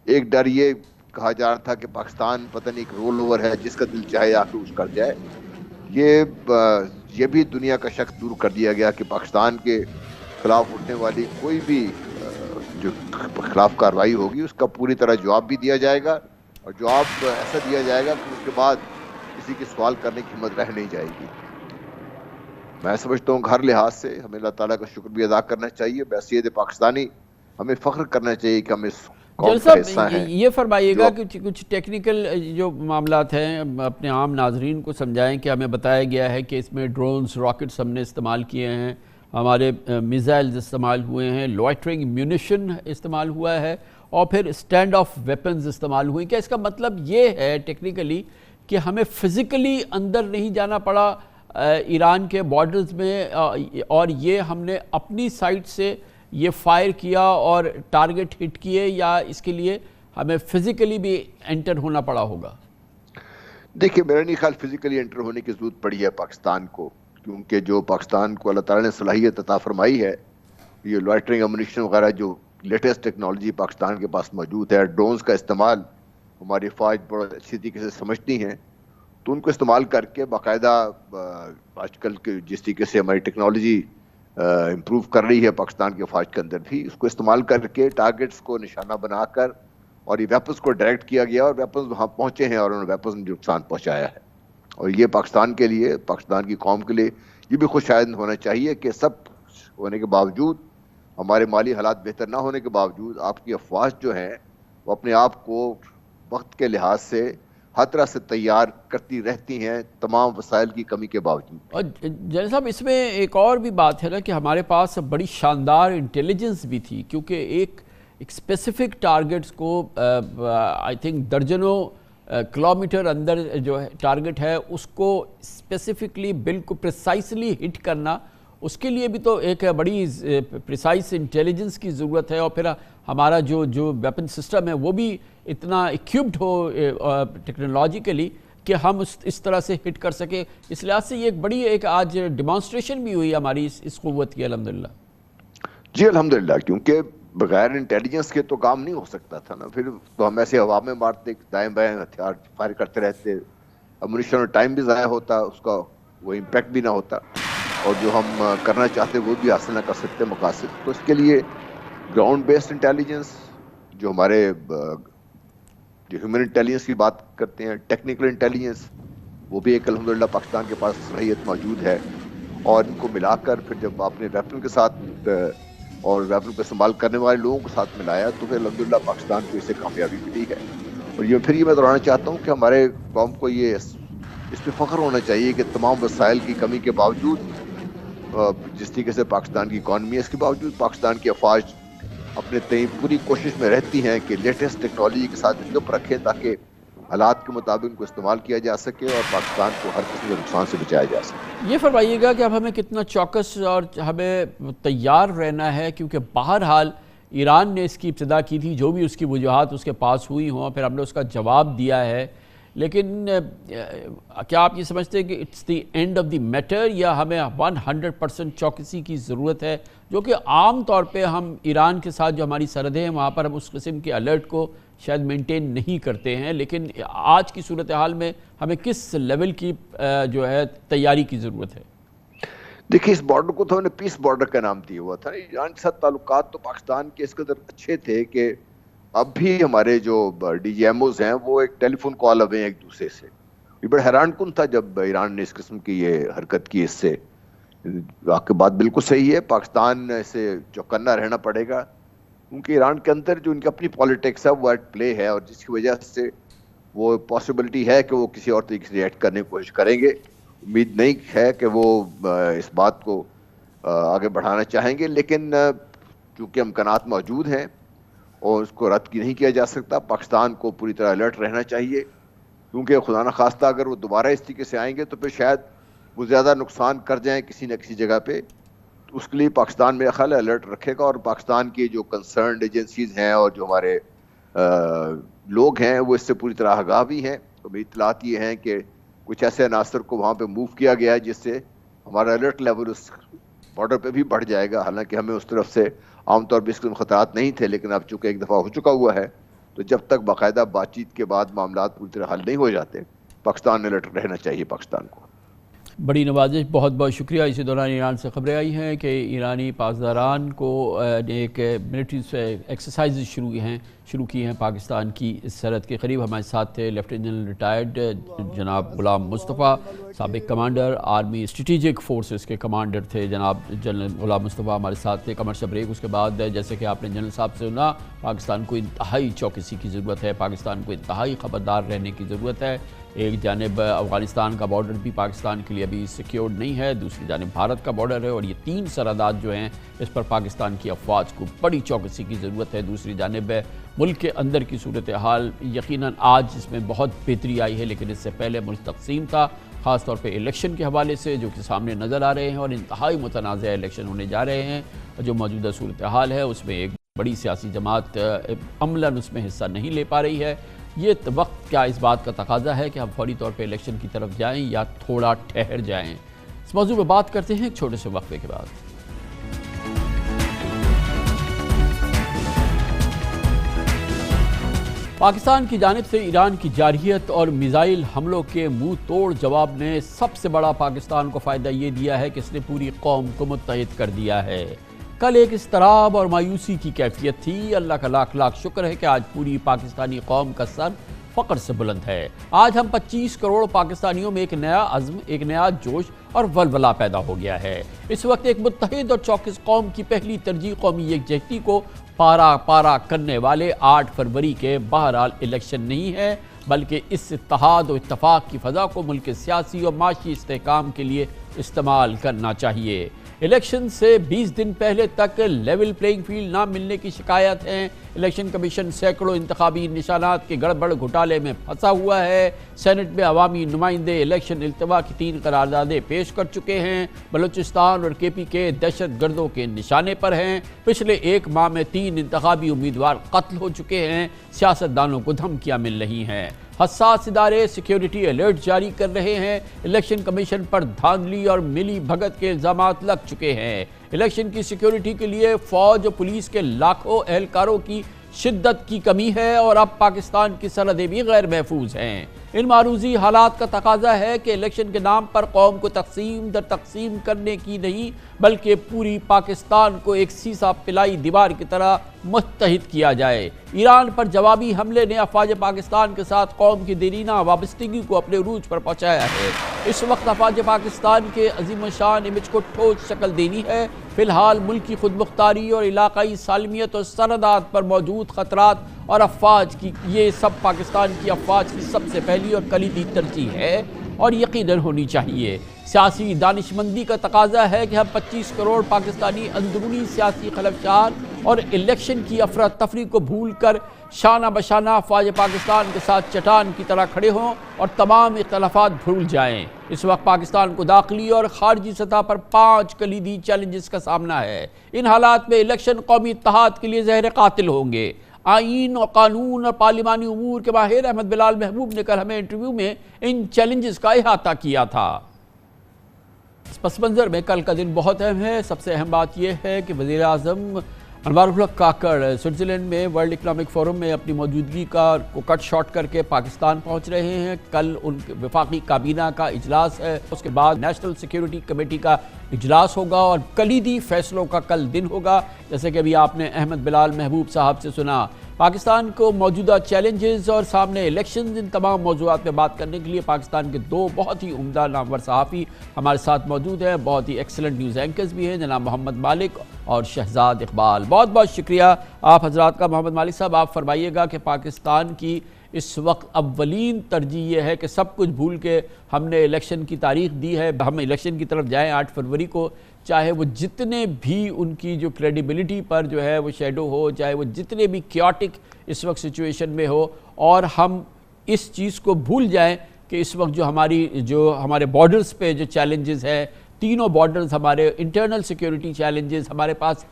ایک ڈر یہ کہا جا رہا تھا کہ پاکستان پتہ نہیں ایک رول اوور ہے، جس کا دل چاہے آ کے اس کر جائے، یہ بھی دنیا کا شک دور کر دیا گیا کہ پاکستان کے خلاف اٹھنے والی کوئی بھی جو خلاف کارروائی ہوگی اس کا پوری طرح جواب بھی دیا جائے گا، اور جواب ایسا دیا جائے گا کہ اس کے بعد کسی کی سوال کرنے کی ہمت رہ نہیں جائے گی۔ میں سمجھتا ہوں کہ ہر لحاظ سے ہمیں اللہ تعالیٰ کا شکر بھی ادا کرنا چاہیے، بحیثیت پاکستانی ہمیں فخر کرنا چاہیے کہ ہم اس قوم کا حصہ ہیں۔ یہ فرمائیے گا کہ کچھ ٹیکنیکل جو معاملات ہیں اپنے عام ناظرین کو سمجھائیں کہ ہمیں بتایا گیا ہے کہ اس میں ڈرونز، راکٹس ہم نے استعمال کیے ہیں، ہمارے میزائلز استعمال ہوئے ہیں، لوائٹرنگ میونیشن استعمال ہوا ہے، اور پھر اسٹینڈ آف ویپنز استعمال ہوئے۔ کیا اس کا مطلب یہ ہے ٹیکنیکلی کہ ہمیں فزیکلی اندر نہیں جانا پڑا ایران کے بارڈرز میں، اور یہ ہم نے اپنی سائٹ سے یہ فائر کیا اور ٹارگٹ ہٹ کیے، یا اس کے لیے ہمیں فزیکلی بھی انٹر ہونا پڑا ہوگا؟ دیکھیے میرا نہیں خیال فزیکلی انٹر ہونے کی ضرورت پڑی ہے پاکستان کو، کیونکہ جو پاکستان کو اللہ تعالیٰ نے صلاحیت عطا فرمائی ہے، یہ لوائٹرنگ امونیشن وغیرہ جو لیٹسٹ ٹیکنالوجی پاکستان کے پاس موجود ہے، ڈرونز کا استعمال ہماری فوج بڑا اچھی طریقے سے سمجھتی ہیں، تو ان کو استعمال کر کے باقاعدہ آج کل کے جس طریقے سے ہماری ٹیکنالوجی امپروو کر رہی ہے پاکستان کے فوج کے اندر بھی، اس کو استعمال کر کے ٹارگٹس کو نشانہ بنا کر اور یہ ویپنز کو ڈائریکٹ کیا گیا، اور ویپنز وہاں پہنچے ہیں اور انہوں نے ویپنز نے نقصان پہنچایا ہے۔ اور یہ پاکستان کے لیے، پاکستان کی قوم کے لیے یہ بھی خوش آئند ہونا چاہیے کہ سب ہونے کے باوجود، ہمارے مالی حالات بہتر نہ ہونے کے باوجود، آپ کی افواج جو ہیں وہ اپنے آپ کو وقت کے لحاظ سے ہر طرح سے تیار کرتی رہتی ہیں تمام وسائل کی کمی کے باوجود۔ اور جنرل صاحب اس میں ایک اور بھی بات ہے نا کہ ہمارے پاس بڑی شاندار انٹیلیجنس بھی تھی، کیونکہ ایک اسپیسیفک ٹارگٹس کو آئی تھنک درجنوں کلومیٹر اندر جو ہے ٹارگٹ ہے اس کو اسپیسیفکلی بالکل پریسائسلی ہٹ کرنا، اس کے لیے بھی تو ایک بڑی پریسائز انٹیلیجنس کی ضرورت ہے، اور پھر ہمارا جو ویپن سسٹم ہے وہ بھی اتنا ایکوپڈ ہو ٹیکنالوجیکلی کہ ہم اس طرح سے ہٹ کر سکیں۔ اس لحاظ سے یہ ایک بڑی ایک آج ڈیمانسٹریشن بھی ہوئی ہماری اس قوت کی الحمدللہ۔ جی الحمدللہ، کیونکہ بغیر انٹیلیجنس کے تو کام نہیں ہو سکتا تھا نا، پھر تو ہم ایسے ہوا میں مارتے، دائیں بائیں ہتھیار فائر کرتے رہتے، امونیشن اور ٹائم بھی ضائع ہوتا، اس کا وہ امپیکٹ بھی نہ ہوتا، اور جو ہم کرنا چاہتے وہ بھی حاصل نہ کر سکتے مقاصد۔ تو اس کے لیے گراؤنڈ بیسڈ انٹیلیجنس، جو ہمارے جو ہیومن انٹیلیجنس کی بات کرتے ہیں، ٹیکنیکل انٹیلیجنس، وہ بھی ایک الحمدللہ پاکستان کے پاس صلاحیت موجود ہے، اور ان کو ملا کر پھر جب آپ نے ویپن کے ساتھ اور ویپن کو استعمال کرنے والے لوگوں کے ساتھ ملایا تو پھر الحمدللہ پاکستان کو اس سے کامیابی ملی ہے۔ اور یہ میں دہرانا چاہتا ہوں کہ ہمارے قوم کو یہ اس پہ فخر ہونا چاہیے کہ تمام وسائل کی کمی کے باوجود، جس طریقے سے پاکستان کی اکانومی ہے، اس کے باوجود پاکستان کی افواج اپنے تئیں پوری کوشش میں رہتی ہیں کہ لیٹسٹ ٹیکنالوجی کے ساتھ لنک اپ رکھیں تاکہ حالات کے مطابق ان کو استعمال کیا جا سکے اور پاکستان کو ہر قسم کے نقصان سے بچایا جا سکے۔ یہ فرمائیے گا کہ اب ہمیں کتنا چوکس اور ہمیں تیار رہنا ہے، کیونکہ بہرحال ایران نے اس کی ابتدا کی تھی، جو بھی اس کی وجوہات اس کے پاس ہوئی ہوں، پھر ہم نے اس کا جواب دیا ہے، لیکن کیا آپ یہ سمجھتے ہیں کہ it's the end of the matter, یا ہمیں 100% چوکسی کی ضرورت ہے؟ جو کہ عام طور پہ ہم ایران کے ساتھ جو ہماری سرحدیں ہیں وہاں پر ہم اس قسم کے الرٹ کو شاید مینٹین نہیں کرتے ہیں، لیکن آج کی صورتحال میں ہمیں کس لیول کی جو ہے تیاری کی ضرورت ہے؟ دیکھیں، اس بارڈر کو تو ہم نے پیس بارڈر کا نام دیا ہوا تھا۔ ایران کے ساتھ تعلقات تو پاکستان کے اس قدر اچھے تھے کہ اب بھی ہمارے جو ڈی جی ایم اوز ہیں وہ ایک ٹیلی فون کال اوے ہیں ایک دوسرے سے۔ یہ بڑا حیران کن تھا جب ایران نے اس قسم کی یہ حرکت کی۔ اس سے آپ کی بات بالکل صحیح ہے، پاکستان سے چوکنا رہنا پڑے گا، کیونکہ ایران کے اندر جو ان کی اپنی پالیٹکس ہے وہ ایٹ پلے ہے، اور جس کی وجہ سے وہ پاسبلٹی ہے کہ وہ کسی اور طریقے سے ریئیکٹ کرنے کی کوشش کریں گے۔ امید نہیں ہے کہ وہ اس بات کو آگے بڑھانا چاہیں گے، لیکن چونکہ امکانات موجود ہیں اور اس کو رد نہیں کیا جا سکتا، پاکستان کو پوری طرح الرٹ رہنا چاہیے، کیونکہ خدا نخواستہ اگر وہ دوبارہ اس طریقے سے آئیں گے تو پھر شاید وہ زیادہ نقصان کر جائیں کسی نہ کسی جگہ پہ۔ تو اس کے لیے پاکستان میرا خیال ہے الرٹ رکھے گا، اور پاکستان کی جو کنسرنڈ ایجنسیز ہیں اور جو ہمارے لوگ ہیں وہ اس سے پوری طرح آگاہ بھی ہیں۔ تو میری اطلاعات یہ ہیں کہ کچھ ایسے عناصر کو وہاں پہ موو کیا گیا ہے جس سے ہمارا الرٹ لیول اس بارڈر پہ بھی بڑھ جائے گا۔ حالانکہ ہمیں اس طرف سے عام طور پہ اس قسم خطرات نہیں تھے، لیکن اب چونکہ ایک دفعہ ہو چکا ہوا ہے تو جب تک باقاعدہ بات چیت کے بعد معاملات پوری طرح حل نہیں ہو جاتے، پاکستان الرٹ رہنا چاہیے پاکستان کو۔ بڑی نوازش، بہت بہت شکریہ۔ اسی دوران ایران سے خبریں آئی ہیں کہ ایرانی پاسداران کو ایک ملٹری ایکسرسائز شروع کی ہیں پاکستان کی سرحد کے قریب۔ ہمارے ساتھ تھے لیفٹیننٹ جنرل ریٹائرڈ جناب غلام مصطفیٰ، سابق کمانڈر آرمی اسٹریٹجک فورسز کے کمانڈر تھے جناب جنرل غلام مصطفیٰ، ہمارے ساتھ تھے۔ کمرشل بریک، اس کے بعد جیسے کہ آپ نے جنرل صاحب سے سنا، پاکستان کو انتہائی چوکسی کی ضرورت ہے، پاکستان کو انتہائی خبردار رہنے کی ضرورت ہے۔ ایک جانب افغانستان کا بارڈر بھی پاکستان کے لیے ابھی سیکیورڈ نہیں ہے، دوسری جانب بھارت کا بارڈر ہے، اور یہ تین سرحدات جو ہیں اس پر پاکستان کی افواج کو بڑی چوکسی کی ضرورت ہے۔ دوسری جانب ملک کے اندر کی صورتحال یقیناً آج اس میں بہت بہتری آئی ہے، لیکن اس سے پہلے ملک تقسیم تھا، خاص طور پہ الیکشن کے حوالے سے جو کہ سامنے نظر آ رہے ہیں، اور انتہائی متنازع الیکشن ہونے جا رہے ہیں۔ جو موجودہ صورتحال ہے اس میں ایک بڑی سیاسی جماعت عملاً اس میں حصہ نہیں لے پا رہی ہے۔ یہ وقت کیا اس بات کا تقاضا ہے کہ ہم فوری طور پہ الیکشن کی طرف جائیں یا تھوڑا ٹھہر جائیں؟ اس موضوع پہ بات کرتے ہیں ایک چھوٹے سے وقفے کے بعد۔ پاکستان کی جانب سے ایران کی جارحیت اور میزائل حملوں کے منہ توڑ جواب میں سب سے بڑا پاکستان کو فائدہ یہ دیا ہے کہ اس نے پوری قوم کو متحد کر دیا ہے۔ کل ایک اضطراب اور مایوسی کی کیفیت تھی، اللہ کا لاکھ لاکھ شکر ہے کہ آج پوری پاکستانی قوم کا سر فخر سے بلند ہے۔ آج ہم 25 کروڑ پاکستانیوں میں ایک نیا عزم، ایک نیا جوش اور ولولہ پیدا ہو گیا ہے۔ اس وقت ایک متحد اور چوکس قوم کی پہلی ترجیح قومی یکجہتی کو پارا کرنے والے 8 فروری کے بہرحال الیکشن نہیں ہے، بلکہ اس اتحاد و اتفاق کی فضا کو ملک کے سیاسی اور معاشی استحکام کے لیے استعمال کرنا چاہیے۔ الیکشن سے 20 دن پہلے تک لیول پلینگ فیلڈ نہ ملنے کی شکایت ہے۔ الیکشن کمیشن سینکڑوں انتخابی نشانات کے گڑبڑ گھوٹالے میں پھنسا ہوا ہے۔ سینٹ میں عوامی نمائندے الیکشن التوا کی 3 قراردادیں پیش کر چکے ہیں۔ بلوچستان اور کے پی کے دہشت گردوں کے نشانے پر ہیں۔ پچھلے 1 ماہ میں 3 انتخابی امیدوار قتل ہو چکے ہیں۔ سیاستدانوں کو دھمکیاں مل رہی ہیں۔ حساس ادارے سیکیورٹی الرٹ جاری کر رہے ہیں۔ الیکشن کمیشن پر دھاندلی اور ملی بھگت کے الزامات لگ چکے ہیں۔ الیکشن کی سیکیورٹی کے لیے فوج اور پولیس کے لاکھوں اہلکاروں کی شدت کی کمی ہے، اور اب پاکستان کی سرحدیں بھی غیر محفوظ ہیں۔ ان معروضی حالات کا تقاضا ہے کہ الیکشن کے نام پر قوم کو تقسیم در تقسیم کرنے کی نہیں، بلکہ پوری پاکستان کو ایک سیسا پلائی دیوار کی طرح متحد کیا جائے۔ ایران پر جوابی حملے نے افواج پاکستان کے ساتھ قوم کی دیرینہ وابستگی کو اپنے عروج پر پہنچایا ہے۔ اس وقت افواج پاکستان کے عظیم الشان امیج کو ٹھوس شکل دینی ہے۔ فی الحال ملک کی خود مختاری اور علاقائی سالمیت اور سرحدات پر موجود خطرات اور افواج کی، یہ سب پاکستان کی افواج کی سب سے پہلی اور کلیدی ترجیح ہے۔ اور یقیناً ہونی چاہیے۔ سیاسی دانشمندی کا تقاضا ہے کہ ہم 25 کروڑ پاکستانی اندرونی سیاسی خلفشار اور الیکشن کی افراتفری کو بھول کر شانہ بشانہ افواج پاکستان کے ساتھ چٹان کی طرح کھڑے ہوں اور تمام اختلافات بھول جائیں۔ اس وقت پاکستان کو داخلی اور خارجی سطح پر 5 کلیدی چیلنجز کا سامنا ہے۔ ان حالات میں الیکشن قومی اتحاد کے لیے زہر قاتل ہوں گے۔ آئین اور قانون اور پارلیمانی امور کے ماہر احمد بلال محبوب نے کل ہمیں انٹرویو میں ان چیلنجز کا احاطہ کیا تھا۔ اس پس منظر میں کل کا دن بہت اہم ہے۔ سب سے اہم بات یہ ہے کہ وزیر اعظم انوار الحق کاکڑ سوئٹزرلینڈ میں ورلڈ اکنامک فورم میں اپنی موجودگی کو کٹ شارٹ کر کے پاکستان پہنچ رہے ہیں۔ کل ان کے وفاقی کابینہ کا اجلاس ہے، اس کے بعد نیشنل سیکیورٹی کمیٹی کا اجلاس ہوگا اور کلیدی فیصلوں کا کل دن ہوگا۔ جیسے کہ ابھی آپ نے احمد بلال محبوب صاحب سے سنا، پاکستان کو موجودہ چیلنجز اور سامنے الیکشنز، ان تمام موضوعات پہ بات کرنے کے لیے پاکستان کے 2 بہت ہی عمدہ نامور صحافی ہمارے ساتھ موجود ہیں، بہت ہی ایکسلنٹ نیوز اینکرز بھی ہیں، جناب محمد مالک اور شہزاد اقبال۔ بہت بہت شکریہ آپ حضرات کا۔ محمد مالک صاحب، آپ فرمائیے گا کہ پاکستان کی اس وقت اولین ترجیح یہ ہے کہ سب کچھ بھول کے ہم نے الیکشن کی تاریخ دی ہے، ہم الیکشن کی طرف جائیں 8 فروری کو، چاہے وہ جتنے بھی ان کی جو کریڈیبلٹی پر جو ہے وہ شیڈو ہو، چاہے وہ جتنے بھی کیوٹک اس وقت سچویشن میں ہو، اور ہم اس چیز کو بھول جائیں کہ اس وقت جو ہمارے بارڈرز پہ جو چیلنجز ہیں، تینوں بارڈرز ہمارے انٹرنل سیکیورٹی چیلنجز، ہمارے پاس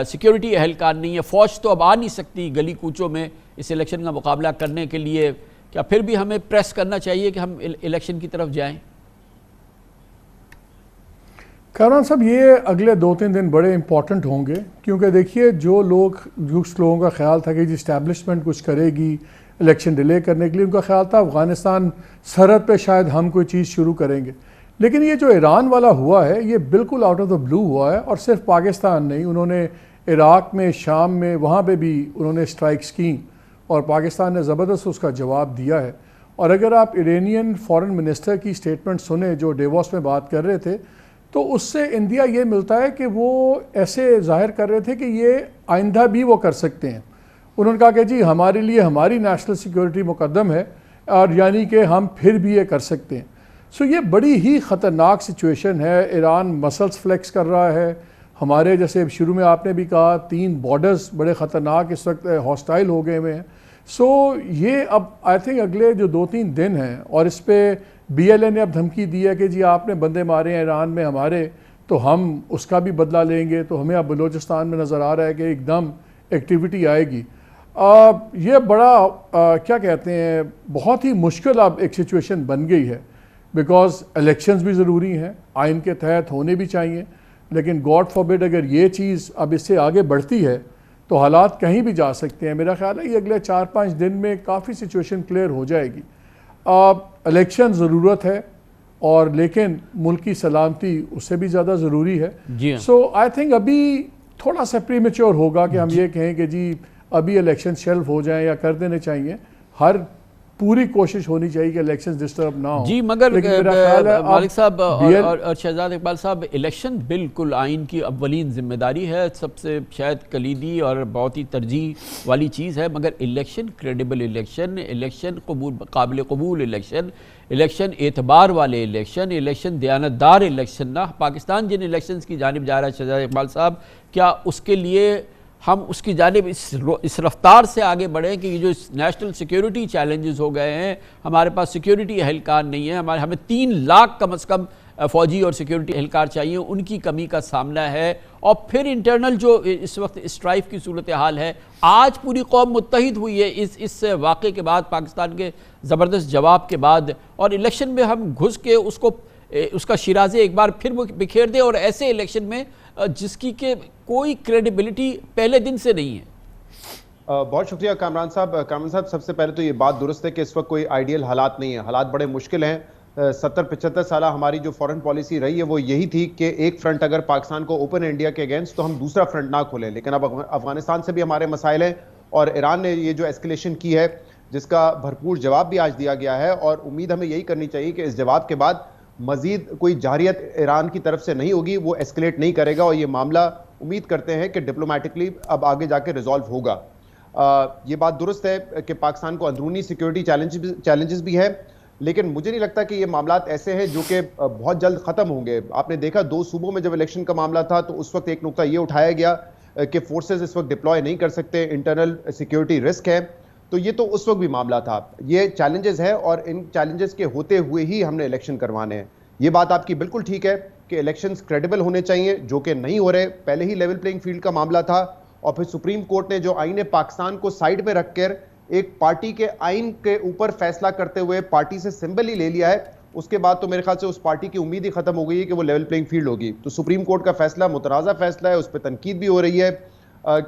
سیکیورٹی اہلکار نہیں ہے، فوج تو اب آ نہیں سکتی گلی کوچوں میں اس الیکشن کا مقابلہ کرنے کے لیے، کیا پھر بھی ہمیں پریس کرنا چاہیے کہ ہم الیکشن کی طرف جائیں؟ کامران صاحب، یہ اگلے 2-3 دن بڑے امپورٹنٹ ہوں گے، کیونکہ دیکھیے جس لوگوں کا خیال تھا کہ جی اسٹیبلشمنٹ کچھ کرے گی الیکشن ڈیلے کرنے کے لیے، ان کا خیال تھا افغانستان سرحد پہ شاید ہم کوئی چیز شروع کریں گے، لیکن یہ جو ایران والا ہوا ہے یہ بالکل آؤٹ آف دا بلو ہوا ہے، اور صرف پاکستان نہیں، انہوں نے عراق میں، شام میں، وہاں پہ بھی انہوں نے اسٹرائکس کی اور پاکستان نے زبردست اس کا جواب دیا ہے۔ اور اگر آپ ایرانین فارن منسٹر کی اسٹیٹمنٹ سنیں جو ڈیووس میں بات کر رہے تھے، تو اس سے اندیا یہ ملتا ہے کہ وہ ایسے ظاہر کر رہے تھے کہ یہ آئندہ بھی وہ کر سکتے ہیں۔ انہوں نے کہا کہ جی ہمارے لیے ہماری نیشنل سیکیورٹی مقدم ہے، اور یعنی کہ ہم پھر بھی یہ کر سکتے ہیں۔ سو یہ بڑی ہی خطرناک سچویشن ہے۔ ایران مسلس فلیکس کر رہا ہے، ہمارے جیسے شروع میں آپ نے بھی کہا 3 بارڈرز بڑے خطرناک اس وقت ہاسٹائل ہو گئے ہوئے ہیں۔ سو یہ اب آئی تھنک اگلے جو 2-3 دن ہیں، اور اس پہ بی ایل اے نے اب دھمکی دی ہے کہ جی آپ نے بندے مارے ہیں ایران میں ہمارے، تو ہم اس کا بھی بدلہ لیں گے، تو ہمیں اب بلوچستان میں نظر آ رہا ہے کہ ایک دم ایکٹیویٹی آئے گی۔ یہ بڑا کیا کہتے ہیں، بہت ہی مشکل اب ایک سچویشن بن گئی ہے، بیکاز الیکشنز بھی ضروری ہیں، آئین کے تحت ہونے بھی چاہیے، لیکن گاڈ فاربڈ اگر یہ چیز اب اس سے آگے بڑھتی ہے تو حالات کہیں بھی جا سکتے ہیں۔ میرا خیال ہے یہ اگلے 4-5 دن میں کافی سچویشن کلیئر ہو جائے گی۔ الیکشن ضرورت ہے، اور لیکن ملک کی سلامتی اس سے بھی زیادہ ضروری ہے۔ سو آئی تھنک ابھی تھوڑا سا پری میچور ہوگا کہ ہم یہ کہیں کہ جی ابھی الیکشن شیلف ہو جائیں یا کر دینے چاہیے۔ ہر پوری کوشش ہونی چاہیے کہ الیکشن ڈسٹرب نہ ہو۔ جی مگر مالک صاحب اور شہزاد اقبال صاحب، الیکشن بالکل آئین کی اولین ذمہ داری ہے، سب سے شاید کلیدی اور بہت ہی ترجیح والی چیز ہے، مگر الیکشن کریڈیبل الیکشن قابل قبول الیکشن اعتبار والے الیکشن دیانتدار الیکشن نہ۔ پاکستان جن الیکشنز کی جانب جا رہا ہے شہزاد اقبال صاحب، کیا اس کے لیے ہم اس کی جانب اس رفتار سے آگے بڑھیں کہ یہ جو نیشنل سیکیورٹی چیلنجز ہو گئے ہیں، ہمارے پاس سیکیورٹی اہلکار نہیں ہے، ہمیں 3 لاکھ کم از کم فوجی اور سیکیورٹی اہلکار چاہیے، ان کی کمی کا سامنا ہے، اور پھر انٹرنل جو اس وقت اسٹرائف کی صورتحال ہے۔ آج پوری قوم متحد ہوئی ہے اس واقعے کے بعد، پاکستان کے زبردست جواب کے بعد، اور الیکشن میں ہم گھس کے اس کا شیرازے ایک بار پھر بکھیر دیں، اور ایسے الیکشن میں جس کی کہ کوئی کریڈیبلٹی پہلے دن سے نہیں ہے۔ بہت شکریہ کامران صاحب، سب سے پہلے تو یہ بات درست ہے کہ اس وقت کوئی آئیڈیل حالات نہیں ہیں، حالات بڑے مشکل ہیں۔ 70-75 سالہ ہماری جو فورن پالیسی رہی ہے وہ یہی تھی کہ ایک فرنٹ اگر پاکستان کو اوپن انڈیا کے اگینسٹ تو ہم دوسرا فرنٹ نہ کھولیں، لیکن اب افغانستان سے بھی ہمارے مسائل ہیں، اور ایران نے یہ جو ایسکلیشن کی ہے جس کا بھرپور جواب بھی آج دیا گیا ہے، اور امید ہمیں یہی کرنی چاہیے کہ اس جواب کے بعد مزید کوئی جارحیت ایران کی طرف سے نہیں ہوگی، وہ ایسکلیٹ نہیں کرے گا، اور یہ معاملہ امید کرتے ہیں کہ ڈپلومیٹکلی اب آگے جا کے ریزالو ہوگا۔ یہ بات درست ہے کہ پاکستان کو اندرونی سیکیورٹی چیلنجز بھی ہے، لیکن مجھے نہیں لگتا کہ یہ معاملات ایسے ہیں جو کہ بہت جلد ختم ہوں گے. آپ نے دیکھا 2 صوبوں میں جب الیکشن کا معاملہ تھا تو اس وقت ایک نقطہ یہ اٹھایا گیا کہ فورسز اس وقت ڈپلوائے نہیں کر سکتے, انٹرنل سیکیورٹی رسک ہے. تو یہ تو اس وقت بھی معاملہ تھا. یہ چیلنجز ہے اور ان چیلنجز کے ہوتے ہوئے ہی ہم نے الیکشن کروانے ہیں. یہ بات آپ کی بالکل ٹھیک ہے کہ الیکشنز کریڈیبل ہونے چاہیے, جو کہ نہیں ہو رہے. پہلے ہی لیول پلینگ فیلڈ کا معاملہ تھا اور پھر سپریم کورٹ نے جو آئین پاکستان کو سائیڈ میں رکھ کر ایک پارٹی کے آئین کے اوپر فیصلہ کرتے ہوئے پارٹی سے سمبل ہی لے لیا ہے, اس کے بعد تو میرے خیال سے اس پارٹی کی امید ہی ختم ہو گئی ہے کہ وہ لیول پلینگ فیلڈ ہوگی. تو سپریم کورٹ کا فیصلہ متنازع فیصلہ ہے, اس پہ تنقید بھی ہو رہی ہے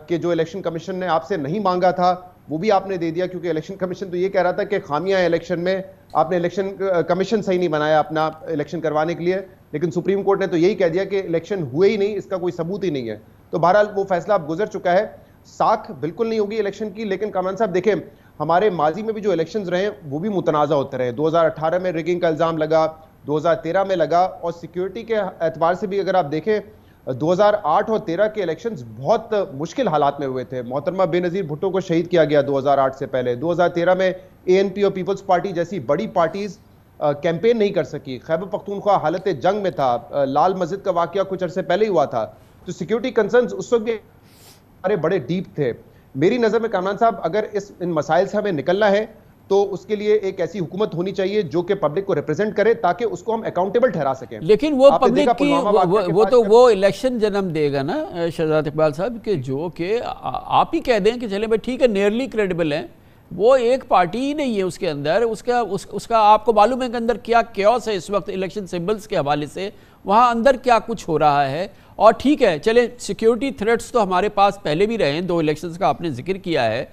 کہ جو الیکشن کمیشن نے آپ سے نہیں مانگا تھا وہ بھی آپ نے دے دیا, کیونکہ الیکشن کمیشن تو یہ کہہ رہا تھا کہ خامیاں الیکشن میں, آپ نے الیکشن کمیشن صحیح نہیں بنایا اپنا الیکشن کروانے کے لیے. لیکن سپریم کورٹ نے تو یہی کہہ دیا کہ الیکشن ہوئے ہی نہیں, اس کا کوئی ثبوت ہی نہیں ہے. تو بہرحال وہ فیصلہ اب گزر چکا ہے. ساکھ بالکل نہیں ہوگی الیکشن کی, لیکن کامران صاحب دیکھیں ہمارے ماضی میں بھی جو الیکشنز رہے ہیں وہ بھی متنازع ہوتے رہے. 2018 میں ریگنگ کا الزام لگا, 2013 میں لگا, اور سیکیورٹی کے اعتبار سے بھی اگر آپ دیکھیں 2008 اور 13 کے الیکشنز بہت مشکل حالات میں ہوئے تھے. محترمہ بے نظیر بھٹو کو شہید کیا گیا 2008 سے پہلے. 2013 میں ANP اور پیپلز پارٹی جیسی بڑی پارٹیز کیمپین نہیں کر سکی. خیبر پختونخوا حالت جنگ میں تھا, لال مسجد کا واقعہ کچھ عرصے پہلے ہی ہوا تھا. تو سیکیورٹی کنسرنز اس وقت بھی بڑے ڈیپ تھے. میری نظر میں کامران صاحب اگر ان مسائل سے ہمیں نکلنا ہے تو اس کے لیے ایک ایسی حکومت ہونی چاہیے جو کہ پبلک کو ریپرزینٹ کرے تاکہ اس کو ہم اکاؤنٹیبل ٹھہرا سکیں. لیکن وہ پبلک کی وہ الیکشن جنم دے گا نا شہزاد اقبال صاحب, کہ جو کہ آپ ہی کہہ دیں کہ چلے بھائی ٹھیک ہے نیئرلی کریڈیبل ہیں, وہ ایک پارٹی ہی نہیں ہے اس کے اندر. اس کا آپ کو معلوم ہے کہ اندر کیا کیوس ہے اس وقت الیکشن سمبلز کے حوالے سے, وہاں اندر کیا کچھ ہو رہا ہے. اور ٹھیک ہے چلے سیکیورٹی تھریٹس تو ہمارے پاس پہلے بھی رہے ہیں, 2 الیکشنز کا آپ نے ذکر کیا ہے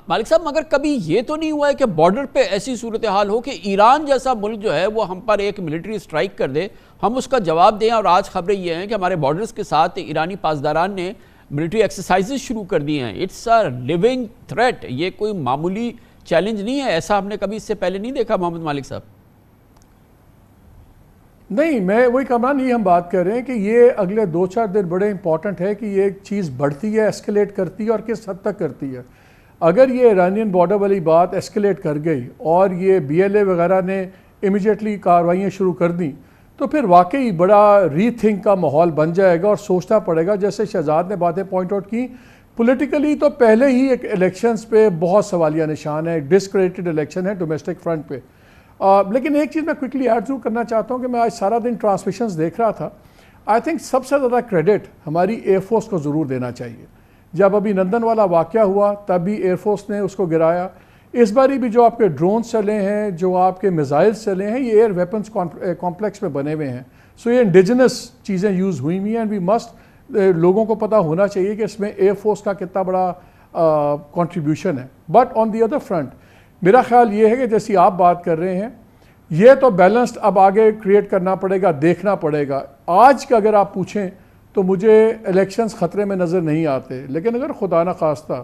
مالک صاحب, مگر کبھی یہ تو نہیں ہوا ہے کہ بارڈر پہ ایسی صورتحال ہو کہ ایران جیسا ملک جو ہے وہ ہم پر ایک ملٹری اسٹرائک کر دے, ہم اس کا جواب دیں. اور آج خبریں یہ ہیں کہ ہمارے بارڈرز کے ساتھ ایرانی پاسداران نے ملٹری ایکسرسائزز شروع کر دی ہیں. اٹس اے لیونگ تھریٹ, یہ کوئی معمولی چیلنج نہیں ہے. ایسا ہم نے کبھی اس سے پہلے نہیں دیکھا محمد مالک صاحب. نہیں, میں وہی کامران یہ ہم بات کر رہے ہیں کہ یہ اگلے 2-4 دن بڑے امپورٹنٹ ہے کہ یہ ایک چیز بڑھتی ہے, ایسکیلیٹ کرتی ہے, اور کس حد تک کرتی ہے. اگر یہ ایرانین بارڈر والی بات ایسکیلیٹ کر گئی اور یہ BLA وغیرہ نے امیجیٹلی کارروائیاں شروع کر دیں تو پھر واقعی بڑا ری تھنک کا ماحول بن جائے گا اور سوچنا پڑے گا. جیسے شہزاد نے باتیں پوائنٹ آؤٹ کی, پولیٹیکلی تو پہلے ہی ایک الیکشنز پہ بہت سوالیہ نشان ہے, ڈسکریڈٹڈ الیکشن ہے ڈومیسٹک فرنٹ پہ. لیکن ایک چیز میں کوئکلی ایڈ ضرور کرنا چاہتا ہوں کہ میں آج سارا دن ٹرانسمیشنز دیکھ رہا تھا. آئی تھنک سب سے زیادہ کریڈٹ ہماری ایئر فورس کو ضرور دینا چاہیے. جب ابھی لندن والا واقعہ ہوا تب بھی ایئر فورس نے اس کو گرایا. اس باری بھی جو آپ کے ڈرونز چلے ہیں, جو آپ کے میزائلز چلے ہیں, یہ ایئر ویپنز کمپلیکس میں بنے ہوئے ہیں. سو یہ انڈیجنس چیزیں یوز ہوئی ہوئی ہیں, اینڈ وی مسٹ لوگوں کو پتہ ہونا چاہیے کہ اس میں ایئر فورس کا کتنا بڑا کنٹریبیوشن ہے. But on the other front میرا خیال یہ ہے کہ جیسی آپ بات کر رہے ہیں یہ تو بیلنسڈ اب آگے کریٹ کرنا پڑے گا, دیکھنا پڑے گا. آج کا اگر آپ پوچھیں تو مجھے الیکشنز خطرے میں نظر نہیں آتے, لیکن اگر خدا نہ خواستہ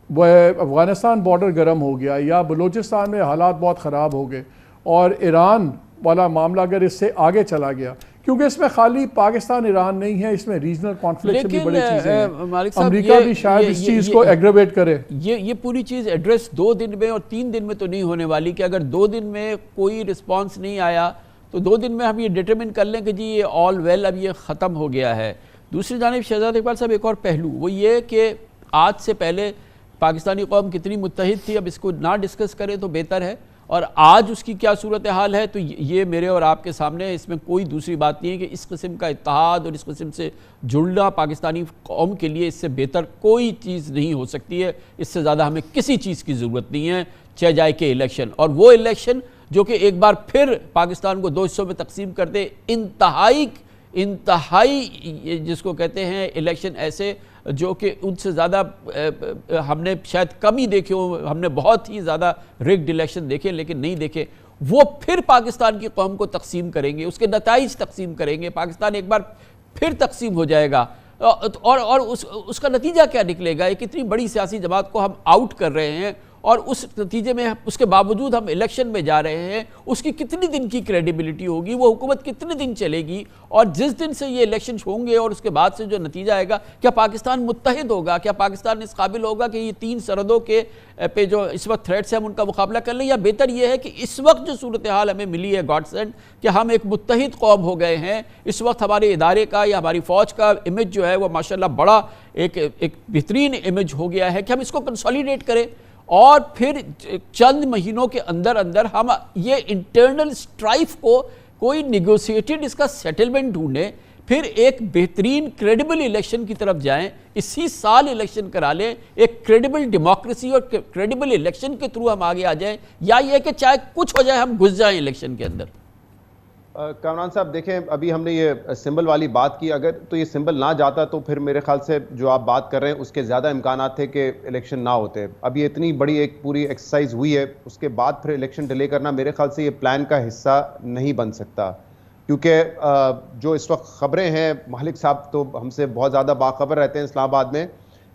وہ افغانستان بارڈر گرم ہو گیا یا بلوچستان میں حالات بہت خراب ہو گئے اور ایران والا معاملہ اگر اس سے آگے چلا گیا, کیونکہ اس میں خالی پاکستان ایران نہیں ہے, اس میں ریجنل کانفلکٹ سے بھی بڑی چیزیں ہیں. امریکہ بھی شاید اس چیز کو ایگریویٹ کرے. یہ پوری چیز ایڈریس 2 دن میں اور 3 دن میں تو نہیں ہونے والی کہ اگر 2 دن میں کوئی رسپانس نہیں آیا تو 2 دن میں ہم یہ ڈیٹرمن کر لیں کہ جی یہ آل ویل اب یہ ختم ہو گیا ہے. دوسری جانب شہزاد اقبال صاحب ایک اور پہلو وہ یہ کہ آج سے پہلے پاکستانی قوم کتنی متحد تھی, اب اس کو نہ ڈسکس کریں تو بہتر ہے. اور آج اس کی کیا صورتحال ہے تو یہ میرے اور آپ کے سامنے ہے. اس میں کوئی دوسری بات نہیں ہے کہ اس قسم کا اتحاد اور اس قسم سے جڑنا پاکستانی قوم کے لیے اس سے بہتر کوئی چیز نہیں ہو سکتی ہے. اس سے زیادہ ہمیں کسی چیز کی ضرورت نہیں ہے, چاہے جائے کہ الیکشن, اور وہ الیکشن جو کہ ایک بار پھر پاکستان کو 2 حصوں میں تقسیم کر دے. انتہائی جس کو کہتے ہیں الیکشن ایسے جو کہ ان سے زیادہ ہم نے شاید کم ہی دیکھے ہوں, ہم نے بہت ہی زیادہ ریگڈ الیکشن دیکھے لیکن نہیں دیکھے. وہ پھر پاکستان کی قوم کو تقسیم کریں گے, اس کے نتائج تقسیم کریں گے, پاکستان ایک بار پھر تقسیم ہو جائے گا. اور اس کا نتیجہ کیا نکلے گا؟ ایک اتنی بڑی سیاسی جماعت کو ہم آؤٹ کر رہے ہیں اور اس نتیجے میں اس کے باوجود ہم الیکشن میں جا رہے ہیں، اس کی کتنی دن کی کریڈیبلٹی ہوگی، وہ حکومت کتنے دن چلے گی، اور جس دن سے یہ الیکشن ہوں گے اور اس کے بعد سے جو نتیجہ آئے گا، کیا پاکستان متحد ہوگا، کیا پاکستان اس قابل ہوگا کہ یہ 3 سرحدوں کے پہ جو اس وقت تھریٹس ہیں ہم ان کا مقابلہ کر لیں، یا بہتر یہ ہے کہ اس وقت جو صورتحال ہمیں ملی ہے گاڈ سینڈ کہ ہم ایک متحد قوم ہو گئے ہیں، اس وقت ہمارے ادارے کا یا ہماری فوج کا امیج جو ہے وہ ماشاءاللہ بڑا ایک بہترین امیج ہو گیا ہے کہ ہم اس کو کنسولیڈیٹ کریں، اور پھر چند مہینوں کے اندر اندر ہم یہ انٹرنل سٹرائف کو کوئی نیگوسیٹڈ اس کا سیٹلمنٹ ڈھونڈیں، پھر ایک بہترین کریڈیبل الیکشن کی طرف جائیں، اسی سال الیکشن کرا لیں، ایک کریڈیبل ڈیموکریسی اور کریڈیبل الیکشن کے تھرو ہم آگے آ جائیں، یا یہ کہ چاہے کچھ ہو جائے ہم گھس جائیں الیکشن کے اندر۔ کامران صاحب دیکھیں، ابھی ہم نے یہ سمبل والی بات کی، اگر تو یہ سمبل نہ جاتا تو پھر میرے خیال سے جو آپ بات کر رہے ہیں اس کے زیادہ امکانات تھے کہ الیکشن نہ ہوتے۔ اب یہ اتنی بڑی ایک پوری ایکسرسائز ہوئی ہے، اس کے بعد پھر الیکشن ڈیلے کرنا میرے خیال سے یہ پلان کا حصہ نہیں بن سکتا، کیونکہ جو اس وقت خبریں ہیں، مالک صاحب تو ہم سے بہت زیادہ باخبر رہتے ہیں اسلام آباد میں،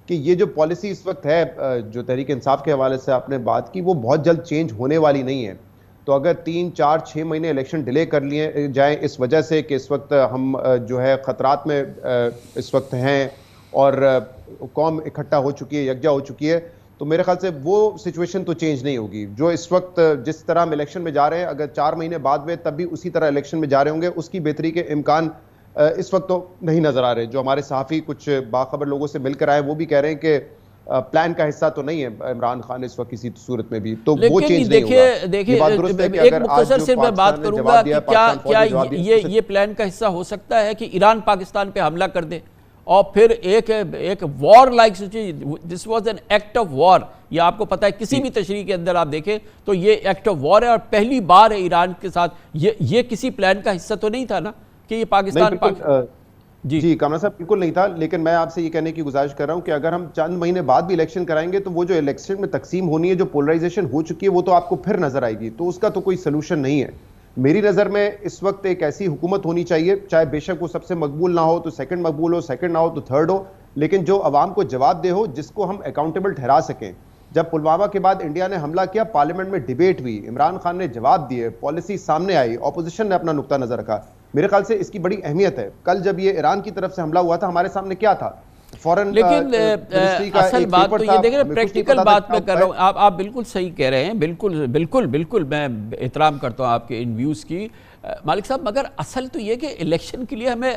کہ یہ جو پالیسی اس وقت ہے جو تحریک انصاف کے حوالے سے آپ نے بات کی، وہ بہت جلد چینج ہونے والی نہیں ہے۔ تو اگر 3 4 6 مہینے الیکشن ڈیلے کر لیے جائیں اس وجہ سے کہ اس وقت ہم جو ہے خطرات میں اس وقت ہیں اور قوم اکٹھا ہو چکی ہے، یکجا ہو چکی ہے، تو میرے خیال سے وہ سچویشن تو چینج نہیں ہوگی۔ جو اس وقت جس طرح ہم الیکشن میں جا رہے ہیں، اگر 4 مہینے بعد میں تب بھی اسی طرح الیکشن میں جا رہے ہوں گے، اس کی بہتری کے امکان اس وقت تو نہیں نظر آ رہے۔ جو ہمارے صحافی کچھ باخبر لوگوں سے مل کر آئے وہ بھی کہہ رہے ہیں کہ پلان کا حصہ تو نہیں ہے عمران خان اس وقت کسی صورت میں بھی، تو وہ چینج نہیں ہوگا۔ دیکھیے ایک مختصر سے میں بات کروں گا کہ کیا یہ پلان کا حصہ ہو سکتا ہے کہ ایران پاکستان پہ حملہ کر دے اور پھر ایک وار like this was an act of war, یہ آپ کو پتہ ہے کسی بھی تشریح کے اندر آپ دیکھیں تو یہ ایکٹ آف وار ہے، اور پہلی بار ہے ایران کے ساتھ، یہ کسی پلان کا حصہ تو نہیں تھا نا کہ یہ پاکستان جی کامران صاحب بالکل نہیں تھا، لیکن میں آپ سے یہ کہنے کی گزارش کر رہا ہوں کہ اگر ہم چند مہینے بعد بھی الیکشن کرائیں گے تو وہ جو الیکشن میں تقسیم ہونی ہے، جو پولرائزیشن ہو چکی ہے، وہ تو آپ کو پھر نظر آئے گی، تو اس کا تو کوئی سلوشن نہیں ہے۔ میری نظر میں اس وقت ایک ایسی حکومت ہونی چاہیے، چاہے بے شک وہ سب سے مقبول نہ ہو تو سیکنڈ مقبول ہو، سیکنڈ نہ ہو تو تھرڈ ہو، لیکن جو عوام کو جواب دہ ہو، جس کو ہم اکاؤنٹیبل ٹھہرا سکیں۔ جب پلوامہ کے بعد انڈیا نے حملہ کیا، پارلیمنٹ میں ڈیبیٹ ہوئی، عمران خان نے جواب دیے، پالیسی سامنے آئی، اپوزیشن نے اپنا نقطہ نظر رکھا، میرے خیال سے اس کی بڑی اہمیت ہے۔ کل جب یہ ایران کی طرف سے حملہ ہوا تھا، ہمارے سامنے کیا تھا؟ لیکن اصل بات تو یہ دیکھ رہے ہیں، پریکٹیکل بات میں کر رہا ہوں، آپ بالکل صحیح کہہ رہے ہیں، بالکل میں احترام کرتا ہوں آپ کے ان ویوز کی مالک صاحب، مگر اصل تو یہ کہ الیکشن کے لیے ہمیں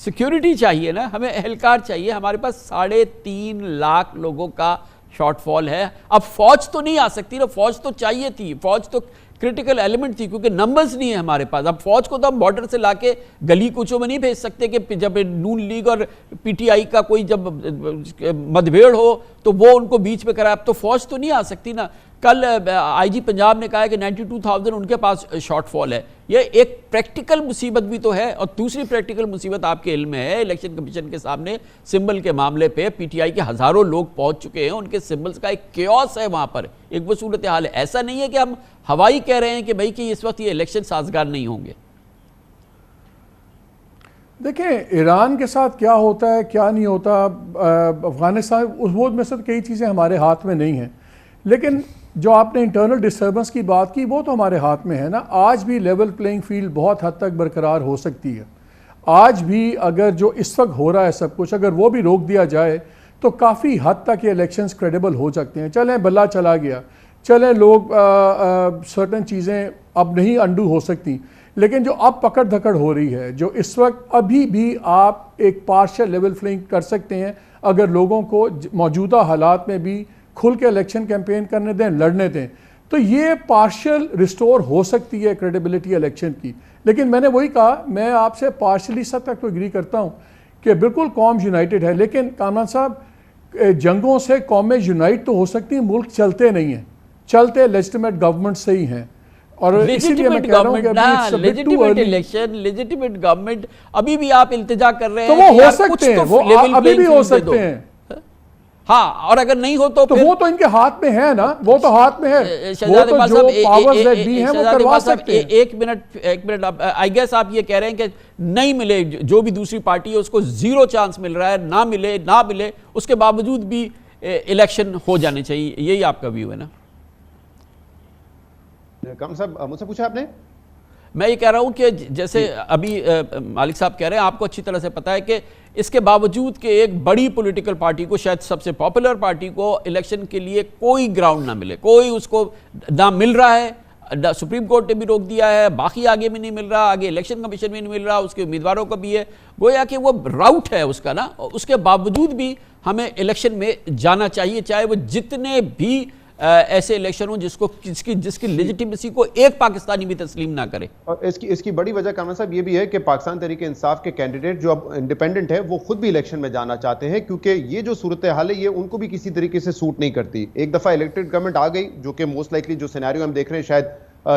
سیکیورٹی چاہیے نا، ہمیں اہلکار چاہیے، ہمارے پاس 3.5 لاکھ لوگوں کا شارٹ فال ہے، اب فوج تو نہیں آ سکتی نا، فوج تو چاہیے تھی، فوج تو کرٹیکل ایلیمنٹ تھی، کیونکہ نمبرز نہیں ہیں ہمارے پاس۔ اب فوج کو تو ہم بارڈر سے لا کے گلی کوچوں میں نہیں بھیج سکتے کہ جب نون لیگ اور پی ٹی آئی کا کوئی جب مدبھیڑ ہو تو وہ ان کو بیچ میں کرائے، اب تو فوج تو نہیں آ سکتی نا۔ کل آئی جی پنجاب نے کہا ہے کہ 92,000 ان کے پاس شارٹ فال ہے، یہ ایک پریکٹیکل مصیبت بھی تو ہے، اور دوسری پریکٹیکل مصیبت آپ کے علم میں ہے، الیکشن کمیشن کے سامنے سمبل کے معاملے پہ پی ٹی آئی کے ہزاروں لوگ پہنچ چکے ہیں، ان کے سمبلز کا ایک کیوس ہے وہاں پر، ایک وہ صورتحال ہے۔ ایسا نہیں ہے کہ ہم ہوائی کہہ رہے ہیں کہ بھائی کہ اس وقت یہ الیکشن سازگار نہیں ہوں گے۔ دیکھیں ایران کے ساتھ کیا ہوتا ہے کیا نہیں ہوتا، افغانستان وہ میں سے کئی چیزیں ہمارے ہاتھ میں نہیں ہیں، لیکن جو آپ نے انٹرنل ڈسٹربنس کی بات کی وہ تو ہمارے ہاتھ میں ہے نا۔ آج بھی لیول پلینگ فیلڈ بہت حد تک برقرار ہو سکتی ہے، آج بھی اگر جو اس وقت ہو رہا ہے سب کچھ اگر وہ بھی روک دیا جائے تو کافی حد تک یہ الیکشنز کریڈیبل ہو سکتے ہیں۔ چلیں بلا چلا گیا، چلیں لوگ سرٹن چیزیں اب نہیں انڈو ہو سکتی، لیکن جو اب پکڑ دھکڑ ہو رہی ہے، جو اس وقت ابھی بھی آپ ایک پارشل لیول پلینگ کر سکتے ہیں اگر لوگوں کو موجودہ حالات میں بھی کھل کے الیکشن کیمپین کرنے دیں، لڑنے دیں، تو یہ پارشل ریسٹور ہو سکتی ہے کریڈیبلٹی الیکشن کی۔ لیکن میں نے وہی کہا، میں آپ سے پارشلی سب تک تو اگری کرتا ہوں کہ بالکل قوم یونائٹڈ ہے، لیکن کامران صاحب جنگوں سے قومیں یونائٹ تو ہو سکتی ہیں، ملک چلتے نہیں ہیں، چلتے لیجٹیمیٹ گورنمنٹ سے ہی ہیں، اور اسی لیے میں کہہ رہا ہوں کہ لیجٹیمیٹ گورنمنٹ ابھی بھی آپ التجا کر رہے ہیں، تو وہ ہو سکتے ہیں، وہ ابھی بھی ہو سکتے ہیں، ہاں، اور اگر نہیں ہو تو وہ تو ان کے ہاتھ میں ہے نا، وہ تو ہاتھ میں ہے، وہ تو جو پاورز دی ہیں وہ کروا سکتے ہیں۔ ایک منٹ آئی گیس آپ یہ کہہ رہے ہیں کہ نہیں ملے، جو بھی دوسری پارٹی ہے اس کو 0 چانس مل رہا ہے، نہ ملے اس کے باوجود بھی الیکشن ہو جانے چاہیے، یہی آپ کا ویو ہے نا؟ کامران صاحب مجھ سے پوچھا آپ نے؟ میں یہ کہہ رہا ہوں کہ جیسے ابھی مالک صاحب کہہ رہے ہیں، آپ کو اچھی طرح سے پتا ہے کہ اس کے باوجود کہ ایک بڑی پولیٹیکل پارٹی کو، شاید سب سے پاپولر پارٹی کو الیکشن کے لیے کوئی گراؤنڈ نہ ملے، کوئی اس کو نہ مل رہا ہے، سپریم کورٹ نے بھی روک دیا ہے، باقی آگے بھی نہیں مل رہا، آگے الیکشن کمیشن بھی نہیں مل رہا، اس کے امیدواروں کو بھی ہے، گویا کہ وہ راؤٹ ہے اس کا نا، اس کے باوجود بھی ہمیں الیکشن میں جانا چاہیے، چاہے وہ جتنے بھی ایسے الیکشن ہوں جس کی لیجیٹیمیسی کو ایک پاکستانی بھی تسلیم نہ کرے۔ اور اس کی بڑی وجہ کامران صاحب یہ بھی ہے کہ پاکستان تحریک انصاف کے کینڈیڈیٹ جو اب انڈیپینڈنٹ ہے وہ خود بھی الیکشن میں جانا چاہتے ہیں، کیونکہ یہ جو صورتحال ہے یہ ان کو بھی کسی طریقے سے سوٹ نہیں کرتی۔ ایک دفعہ الیکٹڈ گورنمنٹ آ گئی، جو کہ موسٹ لائکلی جو سینیریو ہم دیکھ رہے ہیں شاید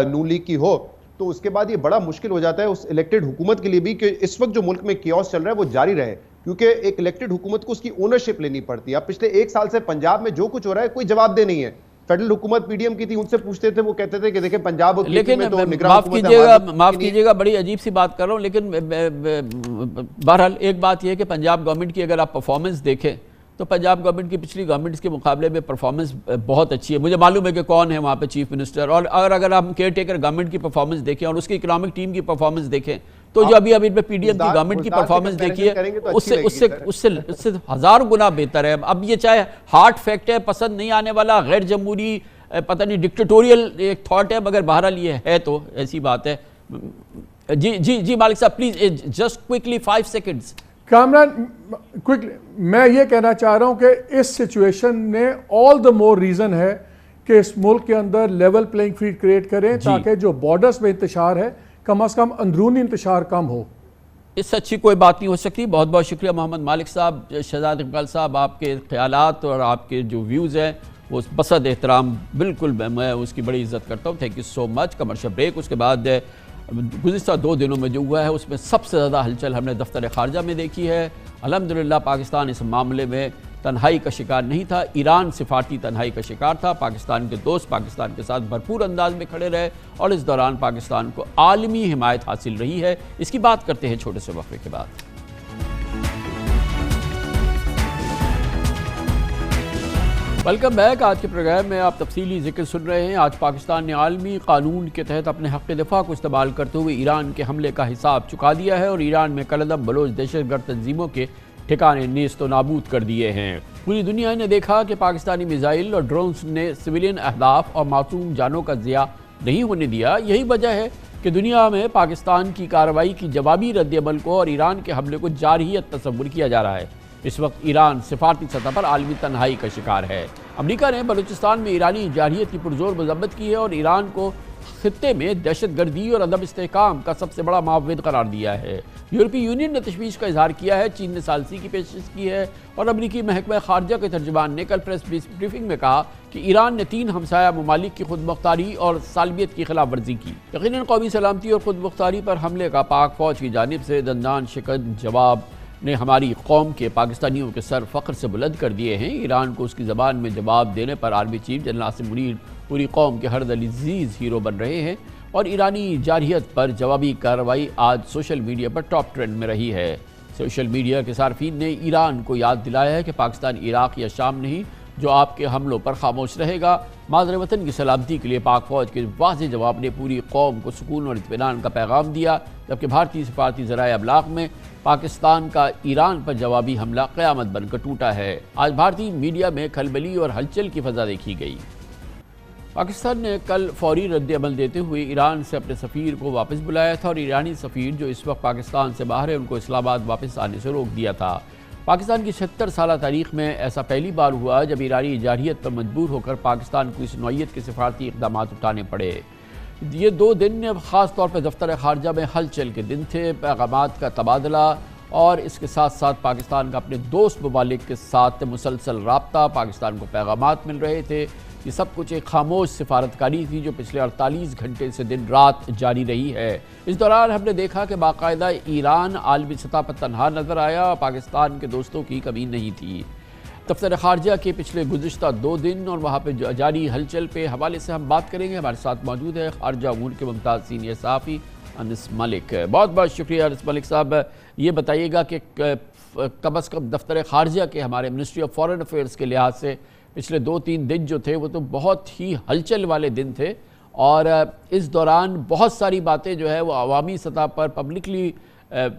نون لیگ کی ہو، تو اس کے بعد یہ بڑا مشکل ہو جاتا ہے اس الیکٹڈ حکومت کے لیے بھی کہ اس وقت جو ملک میں کیوس چل رہا ہے وہ جاری رہے، کیونکہ ایک الیکٹڈ حکومت کو اس کی اونرشپ لینی پڑتی ہے۔ اب پچھلے 1 سال سے پنجاب میں جو کچھ ہو رہا ہے کوئی جواب دہ نہیں ہے۔ فیڈرل حکومت پی ڈی ایم کی تھی، ان سے پوچھتے تھے، وہ کہتے تھے کہ دیکھیں پنجاب اور لیکن معاف کیجئے گا بڑی عجیب سی بات کر رہا ہوں، لیکن بہرحال ایک بات یہ ہے کہ پنجاب گورنمنٹ کی اگر آپ پرفارمنس دیکھیں تو پنجاب گورنمنٹ کی پچھلی گورنمنٹس کے مقابلے میں پرفارمنس بہت اچھی ہے۔ مجھے معلوم ہے کہ کون ہے وہاں پہ چیف منسٹر، اور اگر آپ کیئر ٹیکر گورنمنٹ کی پرفارمنس دیکھیں اور اس کی اکنامک ٹیم کی پرفارمنس دیکھیں تو جو ابھی میں پی ڈی ایم کی گورنمنٹ کی پرفارمنس دیکھی ہے اس سے 1000 گنا بہتر ہے۔ اب یہ چاہے ہارڈ فیکٹ ہے، پسند نہیں آنے والا، غیر جمہوری، پتہ نہیں ڈکٹیٹوریل ایک تھاٹ ہے، مگر بہرحال یہ ہے تو ایسی بات ہے۔ جی مالک صاحب please just quickly 5 seconds. Kamran quickly میں یہ کہنا چاہ رہا ہوں کہ اس سچویشن نے آل دا مور ریزن ہے کہ اس ملک کے اندر لیول پلینگ فیلڈ کریٹ کریں تاکہ جو بارڈرز میں انتشار ہے کم از کم اندرونی انتشار کم ہو۔ اس سے اچھی کوئی بات نہیں ہو سکتی۔ بہت بہت شکریہ محمد مالک صاحب، شہزاد اقبال صاحب، آپ کے خیالات اور آپ کے جو ویوز ہیں وہ بصد احترام، بالکل میں اس کی بڑی عزت کرتا ہوں۔ Thank you so much. Commercial break, اس کے بعد گزشتہ 2 دنوں میں جو ہوا ہے اس میں سب سے زیادہ ہلچل ہم نے دفتر خارجہ میں دیکھی ہے۔ الحمدللہ پاکستان اس معاملے میں تنہائی کا شکار نہیں تھا، ایران سفارتی تنہائی کا شکار تھا۔ پاکستان کے دوست پاکستان کے ساتھ بھرپور انداز میں کھڑے رہے اور اس دوران پاکستان کو عالمی حمایت حاصل رہی ہے۔ اس کی بات کرتے ہیں چھوٹے سے وقفے کے بعد۔ Welcome back. آج کے پروگرام میں آپ تفصیلی ذکر سن رہے ہیں۔ آج پاکستان نے عالمی قانون کے تحت اپنے حق دفاع کو استعمال کرتے ہوئے ایران کے حملے کا حساب چکا دیا ہے اور ایران میں کلعدم بلوچ دہشت گرد تنظیموں کے ٹھکانے نیست و نابود کر دیے ہیں۔ پوری دنیا نے دیکھا کہ پاکستانی میزائل اور ڈرونز نے سویلین اہداف اور معصوم جانوں کا ضیاع نہیں ہونے دیا۔ یہی وجہ ہے کہ دنیا میں پاکستان کی کارروائی کی جوابی رد عمل کو اور ایران کے حملے کو جارحیت تصور کیا جا رہا ہے۔ اس وقت ایران سفارتی سطح پر عالمی تنہائی کا شکار ہے۔ امریکہ نے بلوچستان میں ایرانی جارحیت کی پرزور مذمت کی ہے اور ایران کو خطے میں دہشت گردی اور عدم استحکام کا سب سے بڑا معاون قرار دیا ہے۔ یورپی یونین نے تشویش کا اظہار کیا ہے، چین نے ثالثی کی پیشکش کی ہے اور امریکی محکمہ خارجہ کے ترجمان نے کل پریس بریفنگ میں کہا کہ ایران نے 3 ہمسایہ ممالک کی خود مختاری اور سالمیت کی خلاف ورزی کی۔ یقیناً قومی سلامتی اور خود مختاری پر حملے کا پاک فوج کی جانب سے دندان شکن جواب نے ہماری قوم کے پاکستانیوں کے سر فخر سے بلند کر دیے ہیں۔ ایران کو اس کی زبان میں جواب دینے پر army chief general Asim Munir پوری قوم کے ہر دل عزیز ہیرو بن رہے ہیں اور ایرانی جارحیت پر جوابی کارروائی آج سوشل میڈیا پر ٹاپ ٹرینڈ میں رہی ہے۔ سوشل میڈیا کے صارفین نے ایران کو یاد دلایا ہے کہ پاکستان عراق یا شام نہیں جو آپ کے حملوں پر خاموش رہے گا۔ مادر وطن کی سلامتی کے لیے پاک فوج کے واضح جواب نے پوری قوم کو سکون اور اطمینان کا پیغام دیا، جبکہ بھارتی سفارتی ذرائع ابلاغ میں پاکستان کا ایران پر جوابی حملہ قیامت بن کر ٹوٹا ہے۔ آج بھارتی میڈیا میں کھلبلی اور ہلچل کی فضا دیکھی گئی۔ پاکستان نے کل فوری رد عمل دیتے ہوئے ایران سے اپنے سفیر کو واپس بلایا تھا اور ایرانی سفیر جو اس وقت پاکستان سے باہر ہے ان کو اسلام آباد واپس آنے سے روک دیا تھا۔ پاکستان کی 76 سالہ تاریخ میں ایسا پہلی بار ہوا جب ایرانی جارحیت پر مجبور ہو کر پاکستان کو اس نوعیت کے سفارتی اقدامات اٹھانے پڑے۔ یہ 2 دن خاص طور پر دفتر خارجہ میں ہلچل کے دن تھے، پیغامات کا تبادلہ اور اس کے ساتھ ساتھ پاکستان کا اپنے دوست ممالک کے ساتھ مسلسل رابطہ، پاکستان کو پیغامات مل رہے تھے۔ یہ سب کچھ ایک خاموش سفارتکاری تھی جو پچھلے 48 گھنٹے سے دن رات جاری رہی ہے۔ اس دوران ہم نے دیکھا کہ باقاعدہ ایران عالمی سطح پر تنہا نظر آیا اور پاکستان کے دوستوں کی کمی نہیں تھی۔ دفتر خارجہ کے پچھلے گزشتہ 2 دن اور وہاں پہ جاری ہلچل پہ حوالے سے ہم بات کریں گے۔ ہمارے ساتھ موجود ہے خارجہ امور کے ممتاز سینئر صحافی انس ملک. بہت بہت شکریہ انس ملک صاحب. یہ بتائیے گا کہ کم از کم دفتر خارجہ کے ہمارے منسٹری آف فارن افیئرس کے لحاظ سے پچھلے 2-3 دن جو تھے وہ تو بہت ہی ہلچل والے دن تھے، اور اس دوران بہت ساری باتیں جو ہے وہ عوامی سطح پر پبلکلی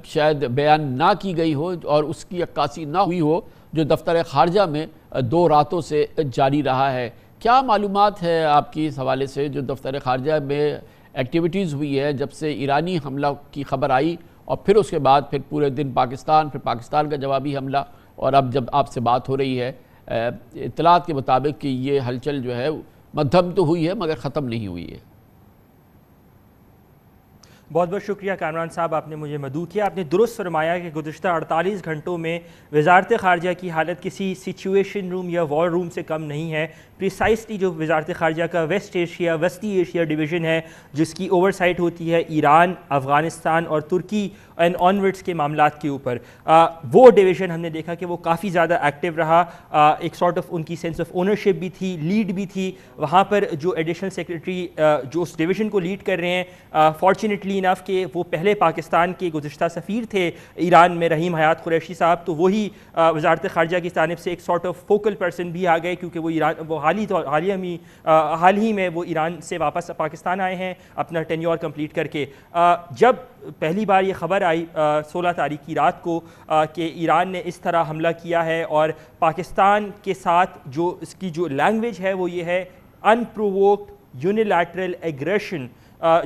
شاید بیان نہ کی گئی ہو اور اس کی عکاسی نہ ہوئی ہو جو دفتر خارجہ میں 2 راتوں سے جاری رہا ہے. کیا معلومات ہے آپ کی اس حوالے سے جو دفتر خارجہ میں ایکٹیویٹیز ہوئی ہے جب سے ایرانی حملہ کی خبر آئی، اور پھر اس کے بعد پھر پورے دن پاکستان، پھر پاکستان کا جوابی حملہ، اور اب جب آپ سے بات ہو رہی ہے اطلاعات کے مطابق کہ یہ ہلچل جو ہے مدھم تو ہوئی ہے مگر ختم نہیں ہوئی ہے؟ بہت بہت شکریہ کامران صاحب، آپ نے مجھے مدعو کیا. آپ نے درست فرمایا کہ گزشتہ 48 گھنٹوں میں وزارت خارجہ کی حالت کسی سچویشن روم یا وار روم سے کم نہیں ہے. پریسائسلی جو وزارت خارجہ کا ویسٹ ایشیا وسطی ایشیا ڈویژن ہے جس کی اوور سائٹ ہوتی ہے ایران، افغانستان اور ترکی اینڈ آنورڈس کے معاملات کے اوپر، وہ ڈویژن ہم نے دیکھا کہ وہ کافی زیادہ ایکٹیو رہا. ایک سارٹ آف ان کی سینس آف اونرشپ بھی تھی، لیڈ بھی تھی. وہاں پر جو ایڈیشنل سیکریٹری جو اس ڈویژن کو لیڈ کر رہے ہیں، فارچونیٹلی انف کہ وہ پہلے پاکستان کے گزشتہ سفیر تھے ایران میں، رحیم حیات قریشی صاحب، تو وہی وزارت خارجہ کی جانب سے ایک سارٹ آف فوکل پرسن بھی آ گئے، کیونکہ وہ ایران وہ حال ہی میں وہ ایران سے واپس پاکستان آئے ہیں اپنا ٹینیور کمپلیٹ کر کے. جب پہلی بار یہ خبر آئی 16 تاریخ کی رات کو کہ ایران نے اس طرح حملہ کیا ہے، اور پاکستان کے ساتھ جو اس کی جو لینگویج ہے وہ یہ ہے انپرووکڈ یونیلیٹرل ایگریشن،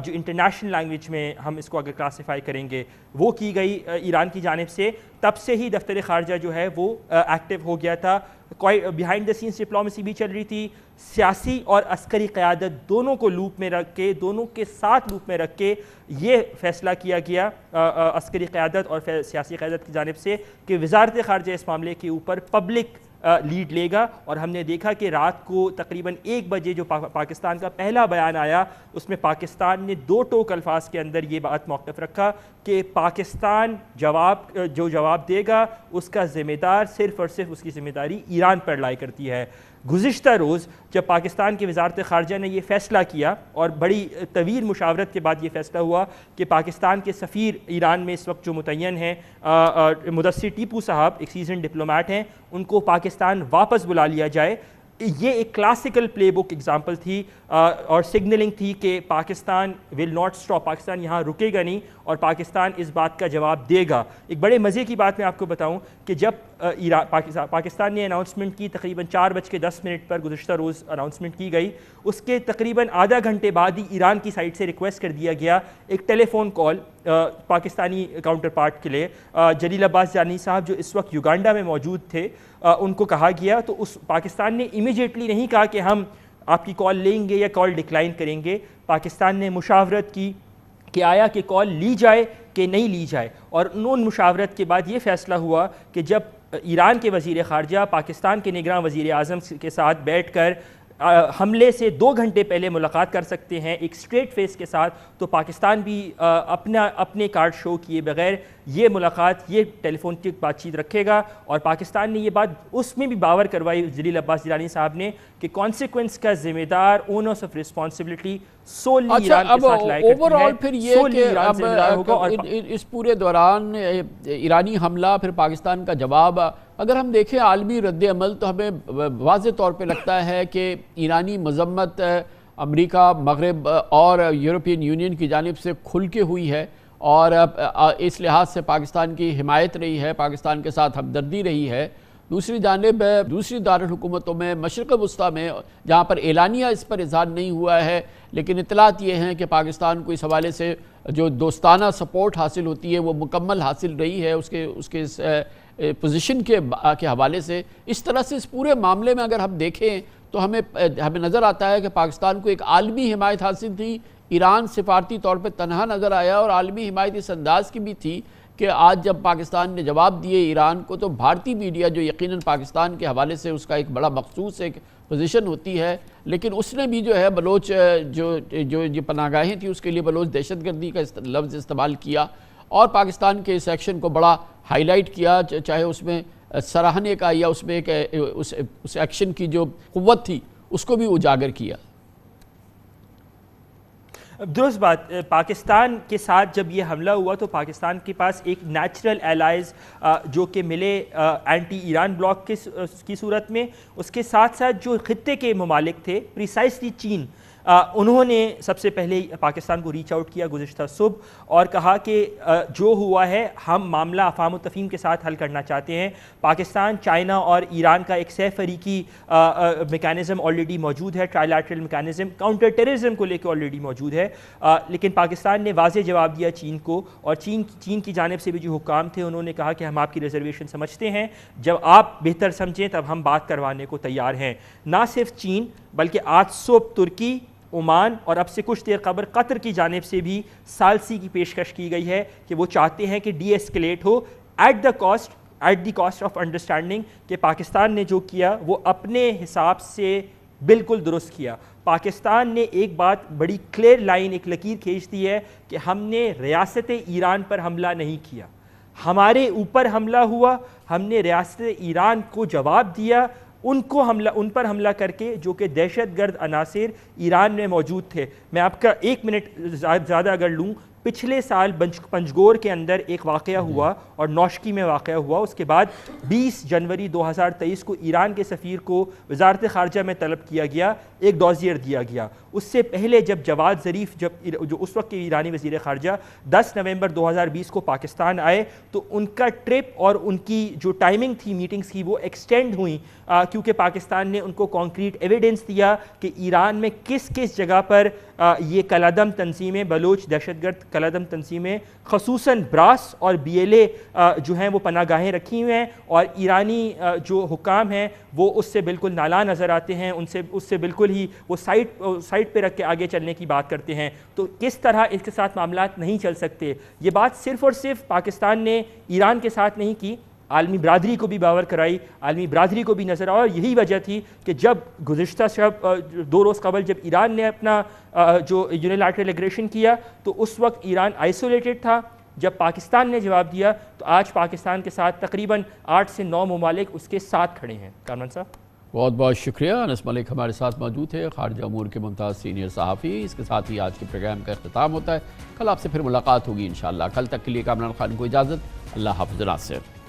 جو انٹرنیشنل لینگویج میں ہم اس کو اگر کلاسیفائی کریں گے وہ کی گئی ایران کی جانب سے. تب سے ہی دفتر خارجہ جو ہے وہ ایکٹیو ہو گیا تھا. کوئی بیہائنڈ دا سینس ڈپلومیسی بھی چل رہی تھی. سیاسی اور عسکری قیادت دونوں کو لوپ میں رکھ کے، دونوں کے ساتھ لوپ میں رکھ کے یہ فیصلہ کیا گیا عسکری قیادت اور سیاسی قیادت کی جانب سے کہ وزارت خارجہ اس معاملے کے اوپر پبلک لیڈ لے گا. اور ہم نے دیکھا کہ رات کو تقریباً 1 بجے جو پاکستان کا پہلا بیان آیا اس میں پاکستان نے 2 ٹوک الفاظ کے اندر یہ بات موقف رکھا کہ پاکستان جو جواب دے گا اس کا ذمہ دار صرف اور صرف اس کی ذمہ داری ایران پر لائی کرتی ہے. گزشتہ روز جب پاکستان کی وزارت خارجہ نے یہ فیصلہ کیا اور بڑی طویل مشاورت کے بعد یہ فیصلہ ہوا کہ پاکستان کے سفیر ایران میں اس وقت جو متعین ہیں مدثر ٹیپو صاحب، ایک سیزن ڈپلومیٹ ہیں، ان کو پاکستان واپس بلا لیا جائے. یہ ایک کلاسیکل پلے بک اگزامپل تھی اور سگنلنگ تھی کہ Pakistan will not stop, Pakistan یہاں رکے گا نہیں اور پاکستان اس بات کا جواب دے گا. ایک بڑے مزے کی بات میں آپ کو بتاؤں کہ جب پاکستان نے اناؤنسمنٹ کی تقریباً 4:10 پر گزشتہ روز اناؤنسمنٹ کی گئی، اس کے تقریباً آدھا گھنٹے بعد ہی ایران کی سائٹ سے ریکویسٹ کر دیا گیا ایک telephone call Pakistani counterpart کے لیے. جلیل عباس جانی صاحب جو اس وقت یوگانڈا میں موجود تھے، ان کو کہا گیا تو اس پاکستان نے امیجیٹلی نہیں کہا کہ ہم آپ کی کال لیں گے یا کال ڈکلائن کریں گے. پاکستان نے مشاورت کی کہ آیا کہ کال لی جائے کہ نہیں لی جائے، اور ان مشاورت کے بعد یہ فیصلہ ہوا کہ جب ایران کے وزیر خارجہ پاکستان کے نگراں وزیر اعظم کے ساتھ بیٹھ کر حملے سے 2 گھنٹے پہلے ملاقات کر سکتے ہیں ایک اسٹریٹ فیس کے ساتھ، تو پاکستان بھی اپنے کارڈ شو کیے بغیر یہ ملاقات، یہ ٹیلی فون کی بات چیت رکھے گا. اور پاکستان نے یہ بات اس میں بھی باور کروائی جلیل عباس جیلانی صاحب نے کہ کانسیکوینس کا ذمہ دار، اونرس آف رسپانسبلٹی سولی ایران کے ساتھ لائے کرتی ہے. پھر یہ کہ اب اس پورے دوران ایرانی حملہ پھر پاکستان کا جواب، اگر ہم دیکھیں عالمی رد عمل تو ہمیں واضح طور پہ لگتا ہے کہ ایرانی مذمت امریکہ، مغرب اور یورپین یونین کی جانب سے کھل کے ہوئی ہے، اور اس لحاظ سے پاکستان کی حمایت رہی ہے، پاکستان کے ساتھ ہمدردی رہی ہے. دوسری جانب دوسری دارالحکومتوں میں مشرق وسطیٰ میں جہاں پر اعلانیہ اس پر اظہار نہیں ہوا ہے لیکن اطلاعات یہ ہیں کہ پاکستان کو اس حوالے سے جو دوستانہ سپورٹ حاصل ہوتی ہے وہ مکمل حاصل رہی ہے اس کے پوزیشن کے حوالے سے. اس طرح سے اس پورے معاملے میں اگر ہم دیکھیں تو ہمیں نظر آتا ہے کہ پاکستان کو ایک عالمی حمایت حاصل تھی. ایران سفارتی طور پہ تنہا نظر آیا، اور عالمی حمایت اس انداز کی بھی تھی کہ آج جب پاکستان نے جواب دیے ایران کو تو بھارتی میڈیا جو یقیناً پاکستان کے حوالے سے اس کا ایک بڑا مخصوص ایک پوزیشن ہوتی ہے، لیکن اس نے بھی جو ہے بلوچ جو پناہ گاہیں تھی اس کے لیے بلوچ دہشت گردی کا لفظ استعمال کیا اور پاکستان کے اس ایکشن کو بڑا ہائی لائٹ کیا، چاہے اس میں سراہنے کا یا اس میں اس ایکشن کی جو قوت تھی اس کو بھی اجاگر کیا. درست بات. پاکستان کے ساتھ جب یہ حملہ ہوا تو پاکستان کے پاس ایک نیچرل ایلائز جو کہ ملے اینٹی ایران بلاک کی صورت میں، اس کے ساتھ ساتھ جو خطے کے ممالک تھے پریسائسلی چین، انہوں نے سب سے پہلے پاکستان کو ریچ آؤٹ کیا گزشتہ صبح اور کہا کہ جو ہوا ہے ہم معاملہ افہام و تفہیم کے ساتھ حل کرنا چاہتے ہیں. پاکستان، چائنا اور ایران کا ایک سہ فریقی میکانزم آلریڈی موجود ہے، try lateral mechanism counter terrorism کو لے کے آلریڈی موجود ہے، لیکن پاکستان نے واضح جواب دیا چین کو، اور چین کی جانب سے بھی جو حکام تھے انہوں نے کہا کہ ہم آپ کی ریزرویشن سمجھتے ہیں، جب آپ بہتر سمجھیں تب ہم بات کروانے کو تیار ہیں. نہ صرف چین بلکہ آج صبح ترکی، عمان اور اب سے کچھ دیر قبل قطر کی جانب سے بھی ثالثی کی پیشکش کی گئی ہے کہ وہ چاہتے ہیں کہ ڈی ایسکلیٹ ہو at the cost of understanding کہ پاکستان نے جو کیا وہ اپنے حساب سے بالکل درست کیا. پاکستان نے ایک بات بڑی کلیئر لائن، ایک لکیر کھینچ دی ہے کہ ہم نے ریاست ایران پر حملہ نہیں کیا، ہمارے اوپر حملہ ہوا، ہم نے ریاست ایران کو جواب دیا، ان پر حملہ کر کے جو کہ دہشت گرد عناصر ایران میں موجود تھے. میں آپ کا 1 منٹ زیادہ اگر لوں، پچھلے سال پنجگور کے اندر ایک واقعہ ہوا اور نوشکی میں واقعہ ہوا، اس کے بعد 20 جنوری 2023 کو ایران کے سفیر کو وزارت خارجہ میں طلب کیا گیا، ایک ڈوزیئر دیا گیا. اس سے پہلے جب جواد ظریف جو اس وقت کے ایرانی وزیر خارجہ 10 نومبر 2020 کو پاکستان آئے تو ان کا ٹرپ اور ان کی جو ٹائمنگ تھی میٹنگز کی وہ ایکسٹینڈ ہوئیں، کیونکہ پاکستان نے ان کو کانکریٹ ایویڈنس دیا کہ ایران میں کس کس جگہ پر یہ کالعدم تنظیمیں، بلوچ دہشت گرد کالعدم تنظیمیں، خصوصاً براس اور BLA جو ہیں وہ پناہ گاہیں رکھی ہوئے ہیں، اور ایرانی جو حکام ہیں وہ اس سے بالکل نالاں نظر آتے ہیں، اس سے بالکل ہی وہ سائٹ پہ رکھ کے آگے چلنے کی بات کرتے ہیں. تو کس طرح اس کے ساتھ معاملات نہیں چل سکتے. یہ بات صرف اور صرف پاکستان نے ایران کے ساتھ نہیں کی، عالمی برادری کو بھی باور کرائی، عالمی برادری کو بھی نظر آیا. اور یہی وجہ تھی کہ جب گزشتہ شب 2 روز قبل جب ایران نے اپنا جو یونیلیٹرل ایگریشن کیا تو اس وقت ایران آئسولیٹڈ تھا. جب پاکستان نے جواب دیا تو آج پاکستان کے ساتھ تقریباً 8 سے 9 ممالک اس کے ساتھ کھڑے ہیں. کامران صاحب بہت بہت شکریہ. انس ملک ہمارے ساتھ موجود ہے، خارجہ امور کے ممتاز سینئر صحافی. اس کے ساتھ ہی آج کے پروگرام کا اختتام ہوتا ہے. کل آپ سے پھر ملاقات ہوگی انشاءاللہ. کل تک کے لیے کامران خان کو اجازت. اللہ حافظ. ناصر.